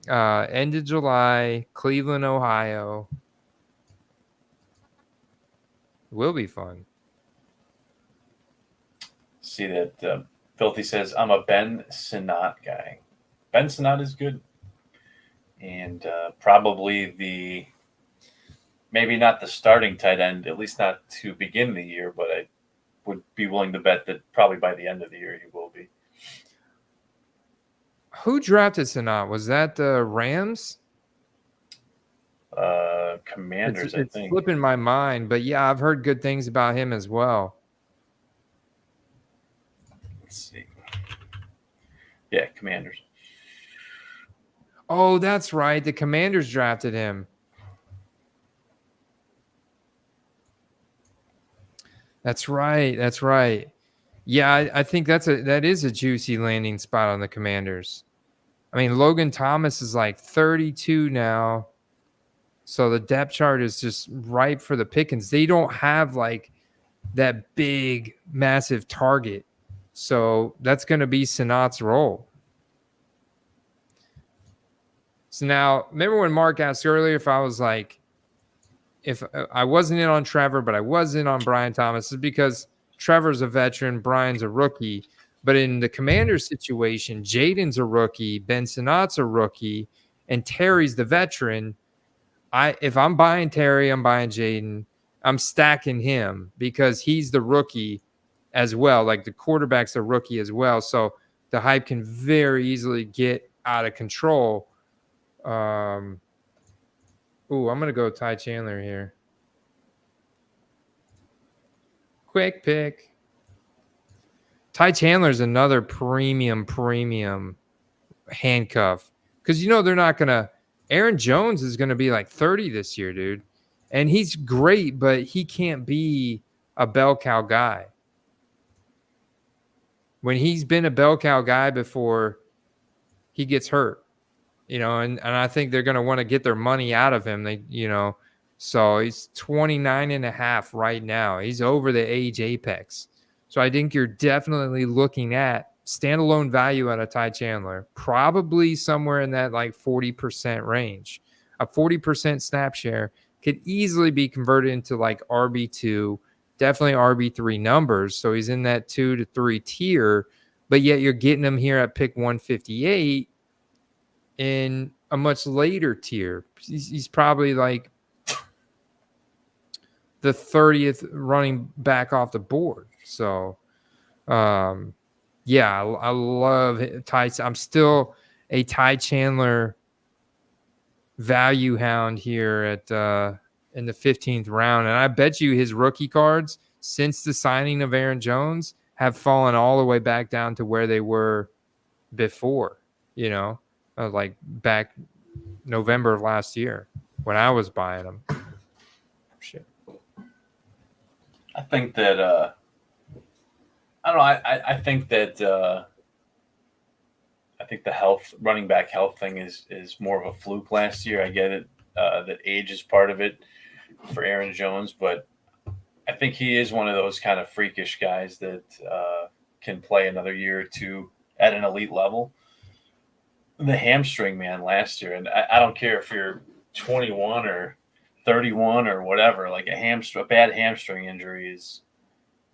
Speaker 2: End of July, Cleveland, Ohio. Will be fun.
Speaker 3: See that Filthy says, I'm a Ben Sinnott guy. Ben Sinnott is good. And probably maybe not the starting tight end, at least not to begin the year, but I would be willing to bet that probably by the end of the year he will be.
Speaker 2: Who drafted Sinnott? Was that the Rams?
Speaker 3: Commanders, I
Speaker 2: It's
Speaker 3: think.
Speaker 2: slipping my mind, but yeah, I've heard good things about him as well.
Speaker 3: Let's see. Yeah, Commanders.
Speaker 2: Oh, that's right. The Commanders drafted him. That's right. Yeah, I think that is a juicy landing spot on the Commanders. I mean, Logan Thomas is like 32 now. So the depth chart is just ripe for the pickings. They don't have like that big, massive target. So that's going to be Sinnott's role. So now, remember when Mark asked earlier if I was like, if I wasn't in on Trevor, but I was in on Brian Thomas, is because Trevor's a veteran, Brian's a rookie. But in the Commanders situation, Jaden's a rookie, Ben Sinnott's a rookie, and Terry's the veteran. If I'm buying Terry, I'm buying Jaden. I'm stacking him because he's the rookie as well. Like the quarterback's a rookie as well. So the hype can very easily get out of control. I'm going to go Ty Chandler here. Quick pick. Ty Chandler's another premium handcuff. Because, they're not going to – Aaron Jones is going to be like 30 this year, dude. And he's great, but he can't be a bell cow guy. When he's been a bell cow guy before, he gets hurt. And I think they're going to want to get their money out of him. So he's 29 and a half right now. He's over the age apex. So I think you're definitely looking at standalone value out of Ty Chandler, probably somewhere in that like 40% range. A 40% snap share could easily be converted into like RB2, definitely RB3 numbers. So he's in that 2 to 3 tier, but yet you're getting him here at pick 158 in a much later tier. He's probably like the 30th running back off the board. So, yeah, I love Ty. I'm still a Ty Chandler value hound here at in the 15th round. And I bet you his rookie cards since the signing of Aaron Jones have fallen all the way back down to where they were before, like back November of last year when I was buying them. Shit.
Speaker 3: I think that I don't know. I think that I think the running back health thing is more of a fluke last year. I get it that age is part of it for Aaron Jones, but I think he is one of those kind of freakish guys that can play another year or two at an elite level. The hamstring, man, last year, and I don't care if you're 21 or 31 or whatever, like a bad hamstring injuries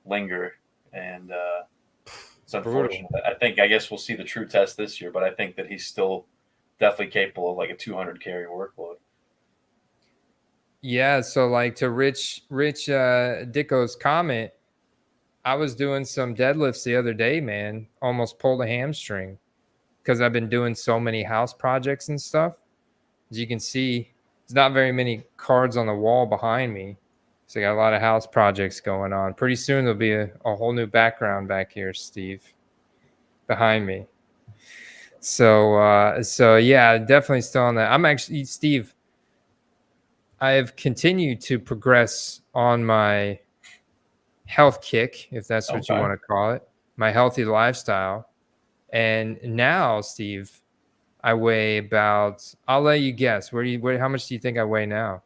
Speaker 3: linger, and it's unfortunate. I guess we'll see the true test this year, but I think that he's still definitely capable of like a 200 carry workload.
Speaker 2: Yeah, so like to Rich Dicko's comment, I was doing some deadlifts the other day, man. Almost pulled a hamstring because I've been doing so many house projects and stuff. As you can see, there's not very many cards on the wall behind me. So I got a lot of house projects going on. Pretty soon there'll be a whole new background back here, Steve, behind me. So yeah, definitely still on that. I'm actually, Steve, I have continued to progress on my health kick, if that's what you want to call it, my healthy lifestyle. And now, Steve, I weigh about, I'll let you guess. How much do you think I weigh now?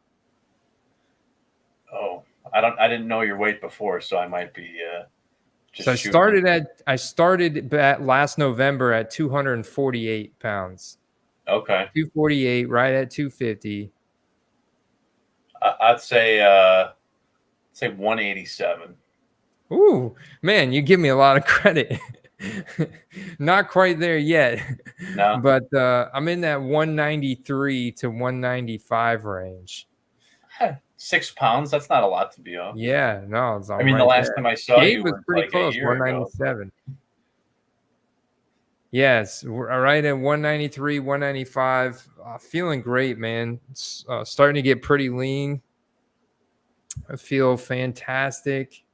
Speaker 3: Oh, I didn't know your weight before, so I might be just
Speaker 2: so I started last November at 248 pounds.
Speaker 3: Okay.
Speaker 2: 248, right at 250.
Speaker 3: I'd say 187.
Speaker 2: Ooh, man, you give me a lot of credit. Not quite there yet.
Speaker 3: No.
Speaker 2: But I'm in that 193 to 195 range.
Speaker 3: 6 pounds, that's not a lot to be off.
Speaker 2: Yeah, no, it's all
Speaker 3: I mean,
Speaker 2: right
Speaker 3: the last
Speaker 2: there.
Speaker 3: time I saw
Speaker 2: Gabe
Speaker 3: you
Speaker 2: was
Speaker 3: was
Speaker 2: pretty
Speaker 3: like
Speaker 2: close,
Speaker 3: a year
Speaker 2: 197. Yes, we're right at 193, 195. Feeling great, man. Starting to get pretty lean. I feel fantastic.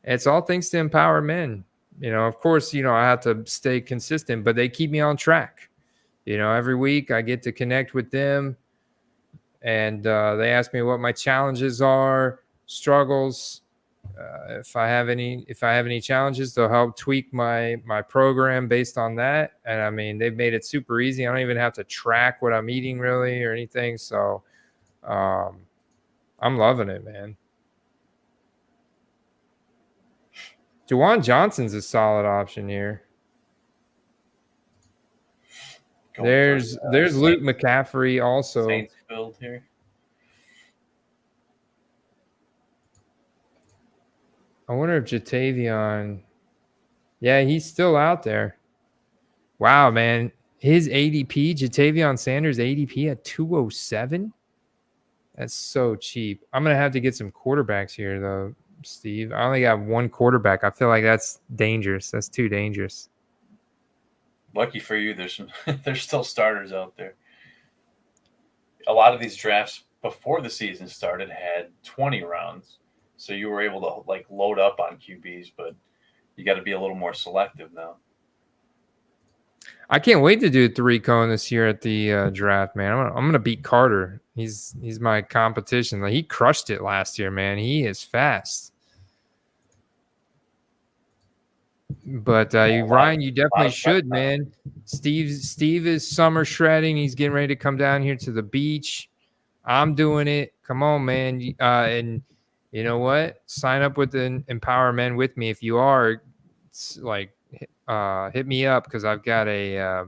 Speaker 2: It's all thanks to Empower Men. Of course, I have to stay consistent, but they keep me on track. Every week I get to connect with them, and they ask me what my challenges are, struggles. If I have any challenges, they'll help tweak my program based on that. And I mean, they've made it super easy. I don't even have to track what I'm eating really or anything. So I'm loving it, man. Juwan Johnson's a solid option here. There's Luke McCaffrey also.
Speaker 3: Saints build here.
Speaker 2: I wonder if Jatavion. Yeah, he's still out there. Wow, man. His ADP, Jatavion Sanders ADP at 207. That's so cheap. I'm going to have to get some quarterbacks here, though, Steve. I only got one quarterback. I feel like that's dangerous. That's too dangerous.
Speaker 3: Lucky for you, there's still starters out there. A lot of these drafts before the season started had 20 rounds. So you were able to like load up on QBs, but you got to be a little more selective now.
Speaker 2: I can't wait to do 3 cone this year at the draft, man. I'm gonna beat Carter. He's my competition. Like, he crushed it last year, man. He is fast. But Ryan, you definitely should, man. Steve is summer shredding. He's getting ready to come down here to the beach. I'm doing it. Come on, man. And you know what? Sign up with the Empower Men with me if you are. Hit me up because I've got a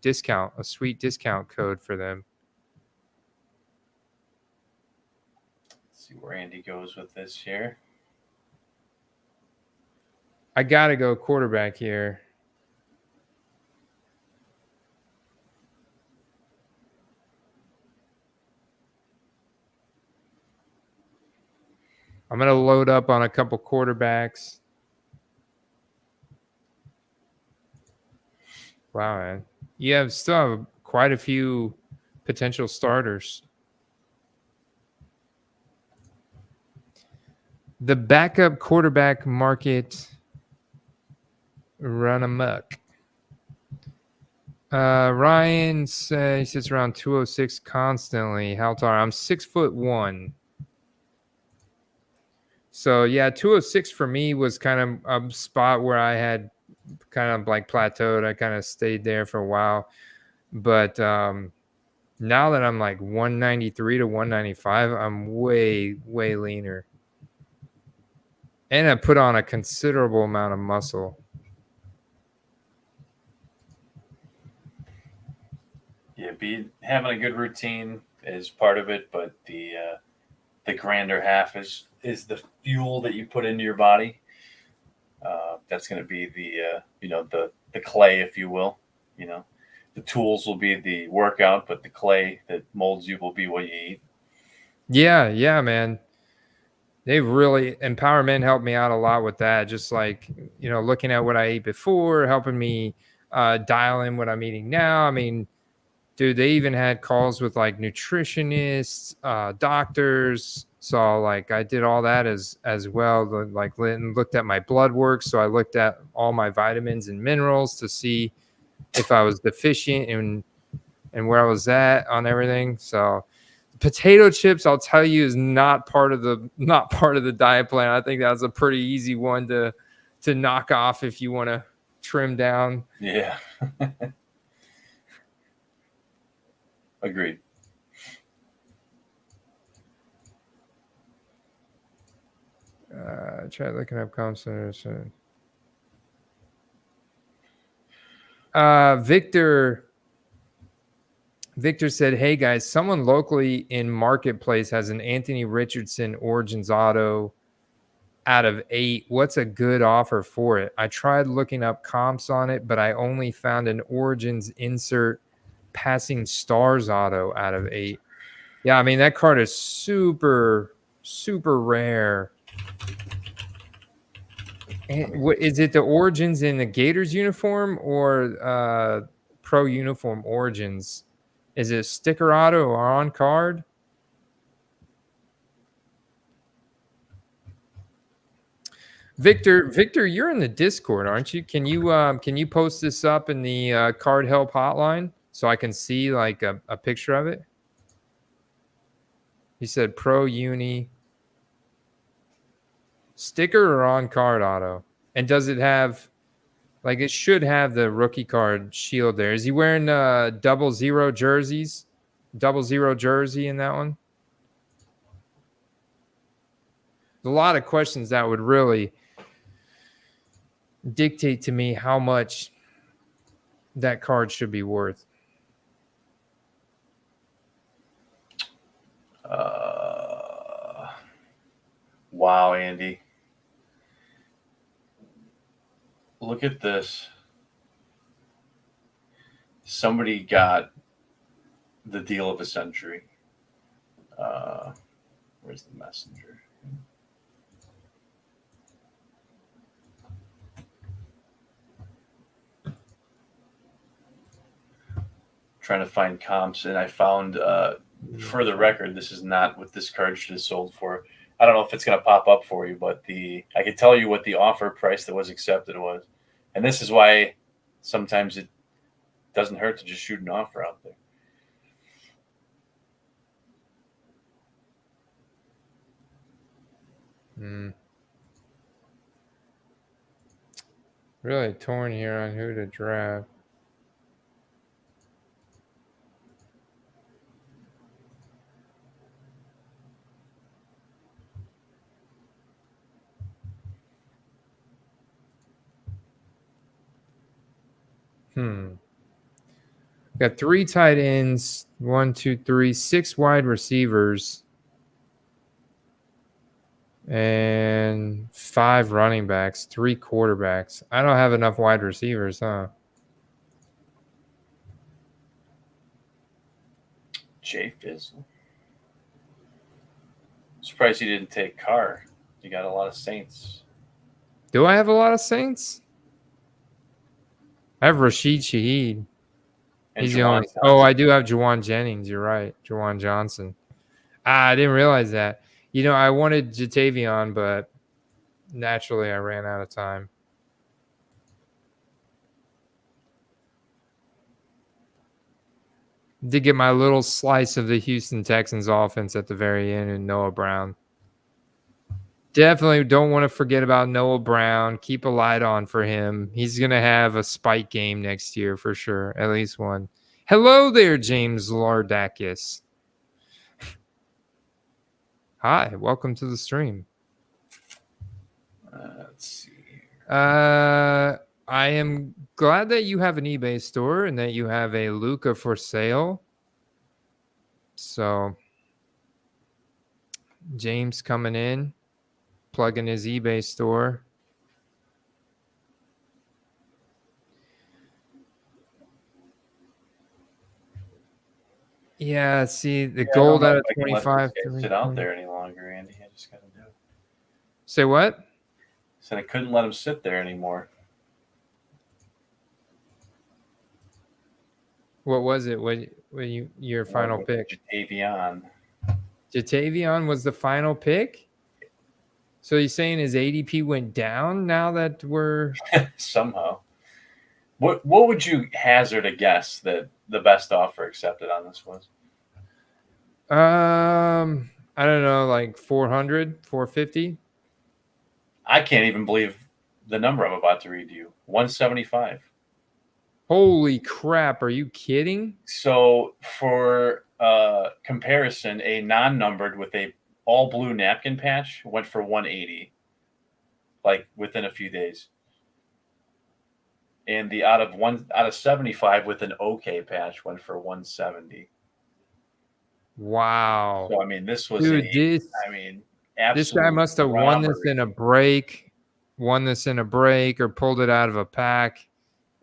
Speaker 2: discount, a sweet discount code for them.
Speaker 3: Let's see where Andy goes with this here.
Speaker 2: I gotta go quarterback here. I'm gonna load up on a couple quarterbacks. Wow, man. You still have quite a few potential starters. The backup quarterback market run amok. Ryan said he sits around 206 constantly. How tall? I'm 6'1". So yeah, 206 for me was kind of a spot where I had kind of like plateaued. I kind of stayed there for a while, but now that I'm like 193 to 195, I'm way leaner, and I put on a considerable amount of muscle.
Speaker 3: Yeah, having a good routine is part of it, but the grander half is the fuel that you put into your body. That's going to be the clay, if you will. You know, the tools will be the workout, but the clay that molds you will be what you eat.
Speaker 2: Yeah, man. They've really Empower Men helped me out a lot with that. Just like, looking at what I ate before, helping me dial in what I'm eating now. I mean, dude, they even had calls with like nutritionists, doctors. So like I did all that as well. Like looked at my blood work. So I looked at all my vitamins and minerals to see if I was deficient and where I was at on everything. So potato chips, I'll tell you, is not part of the diet plan. I think that's a pretty easy one to knock off if you want to trim down.
Speaker 3: Yeah. Agreed.
Speaker 2: Try looking up comps. Victor said, "Hey guys, someone locally in Marketplace has an Anthony Richardson Origins Auto out of 8. What's a good offer for it? I tried looking up comps on it, but I only found an Origins insert Passing Stars Auto out of 8. Yeah, I mean, that card is super rare. And is it the Origins in the Gators uniform or Pro uniform Origins? Is it sticker auto or on card? Victor, you're in the Discord, aren't you? Can you post this up in the card help hotline so I can see like a picture of it? He said Pro Uni sticker or on card auto, and does it have like it should have the rookie card shield there? Is he wearing 00 jerseys? 00 jersey in that one? A lot of questions that would really dictate to me how much that card should be worth.
Speaker 3: Wow, Andy. Look at this. Somebody got the deal of a century. Where's the messenger? Trying to find comps, and I found, for the record, this is not what this card should have sold for. I don't know if it's going to pop up for you, but I can tell you what the offer price that was accepted was. And this is why sometimes it doesn't hurt to just shoot an offer out there.
Speaker 2: Really torn here on who to draft. Got 3 tight ends, 1, 2, 3, 6 wide receivers, and 5 running backs, 3 quarterbacks. I don't have enough wide receivers, huh?
Speaker 3: Jay Fizzle. Surprised you didn't take Carr. You got a lot of Saints.
Speaker 2: Do I have a lot of Saints? I have Rashid Shaheed.
Speaker 3: And
Speaker 2: He's the only. Oh, I do have Juwan Jennings. You're right. Juwan Johnson. I didn't realize that. I wanted Jatavion, but naturally I ran out of time. Did get my little slice of the Houston Texans offense at the very end and Noah Brown. Definitely don't want to forget about Noah Brown. Keep a light on for him. He's going to have a spike game next year for sure. At least one. Hello there, James Lardakis. Hi, welcome to the stream.
Speaker 3: Let's see.
Speaker 2: I am glad that you have an eBay store and that you have a Luca for sale. So, James coming in, plugging his eBay store. Yeah, see the gold out of 25.
Speaker 3: Sit out there any longer, Andy. I just got to do it.
Speaker 2: Say what?
Speaker 3: Said I couldn't let him sit there anymore.
Speaker 2: What was it? What your final pick? Jatavion was the final pick. So you're saying his ADP went down now that we're
Speaker 3: somehow. What would you hazard a guess that the best offer accepted on this was?
Speaker 2: I don't know, like 400, 450.
Speaker 3: I can't even believe the number I'm about to read to you. 175.
Speaker 2: Holy crap, are you kidding?
Speaker 3: So for comparison, a non-numbered with a all blue napkin patch went for 180, like within a few days. And the out of 75 with an OK patch went for 170.
Speaker 2: Wow.
Speaker 3: So I mean, this was
Speaker 2: absolutely. This guy must have won this in a break, or pulled it out of a pack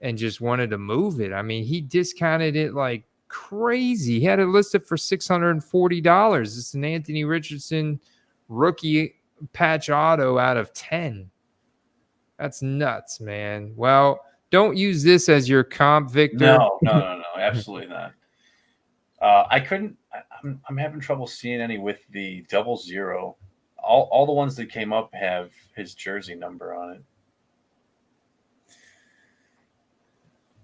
Speaker 2: and just wanted to move it. I mean, he discounted it like crazy. He had it listed for $640. It's an Anthony Richardson rookie patch auto out of 10. That's nuts, man. Well, don't use this as your comp, Victor.
Speaker 3: No, absolutely not. I'm having trouble seeing any with the 00. All the ones that came up have his jersey number on it.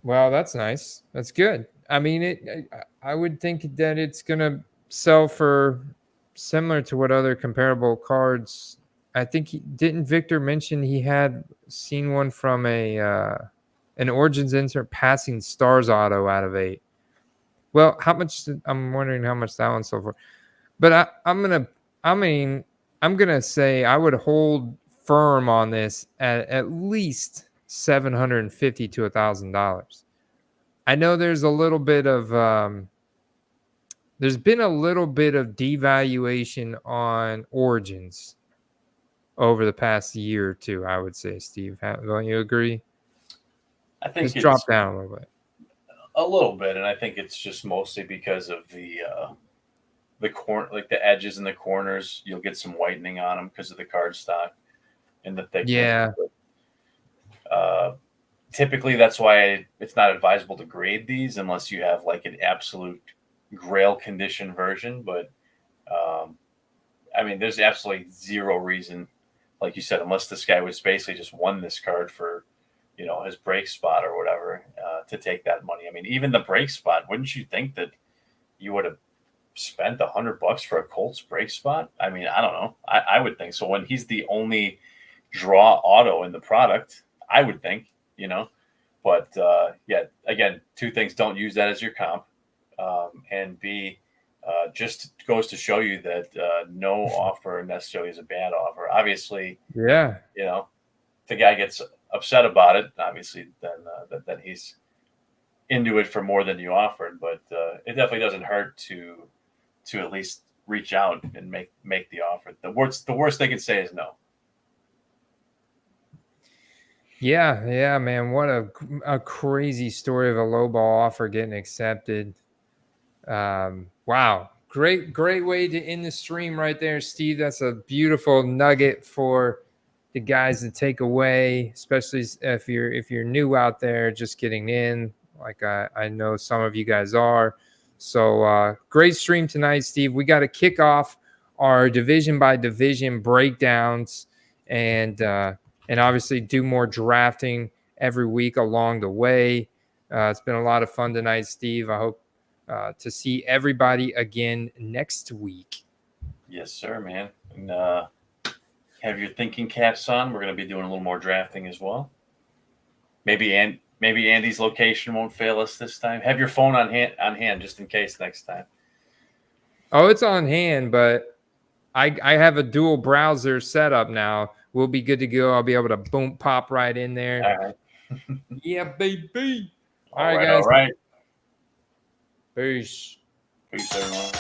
Speaker 2: Well, that's nice. That's good. I mean, I would think that it's going to sell for similar to what other comparable cards. I think didn't Victor mention he had seen one from an Origins insert passing stars auto out of 8. Well, I'm wondering how much that one sold for. But I'm gonna say I would hold firm on this at least $750 to $1,000. I know there's a little bit of there's been a little bit of devaluation on Origins over the past year or two. I would say, Steve, don't you agree?
Speaker 3: I think
Speaker 2: it's dropped down a little bit.
Speaker 3: A little bit, and I think it's just mostly because of the like the edges and the corners. You'll get some whitening on them because of the cardstock and the thickness.
Speaker 2: Yeah.
Speaker 3: Typically, that's why it's not advisable to grade these unless you have like an absolute grail condition version. But I mean, there's absolutely zero reason, like you said, unless this guy was basically just won this card for, his break spot or whatever, to take that money. I mean, even the break spot, wouldn't you think that you would have spent $100 for a Colts break spot? I mean, I don't know. I would think so. When he's the only draw auto in the product, I would think, but yeah, again, two things: don't use that as your comp, and B, just goes to show you that no offer necessarily is a bad offer. Obviously,
Speaker 2: yeah,
Speaker 3: the guy gets upset about it, obviously, then he's into it for more than you offered. But it definitely doesn't hurt to at least reach out and make the offer. The worst they can say is no.
Speaker 2: Yeah, man. What a crazy story of a lowball offer getting accepted. Wow. Great way to end the stream right there, Steve. That's a beautiful nugget for the guys to take away, especially if you're new out there just getting in, like I know some of you guys are. So great stream tonight, Steve. We got to kick off our division by division breakdowns and obviously do more drafting every week along the way. It's been a lot of fun tonight, Steve. I to see everybody again next week.
Speaker 3: Yes, sir, man. And have your thinking caps on. We're going to be doing a little more drafting as well. Maybe Andy's location won't fail us this time. Have your phone on hand just in case next time.
Speaker 2: Oh, it's on hand, but I have a dual browser setup now. We'll be good to go. I'll be able to boom pop right in there.
Speaker 3: All right.
Speaker 2: Yeah, baby.
Speaker 3: All right, guys. All right.
Speaker 2: Peace.
Speaker 3: Peace, everyone.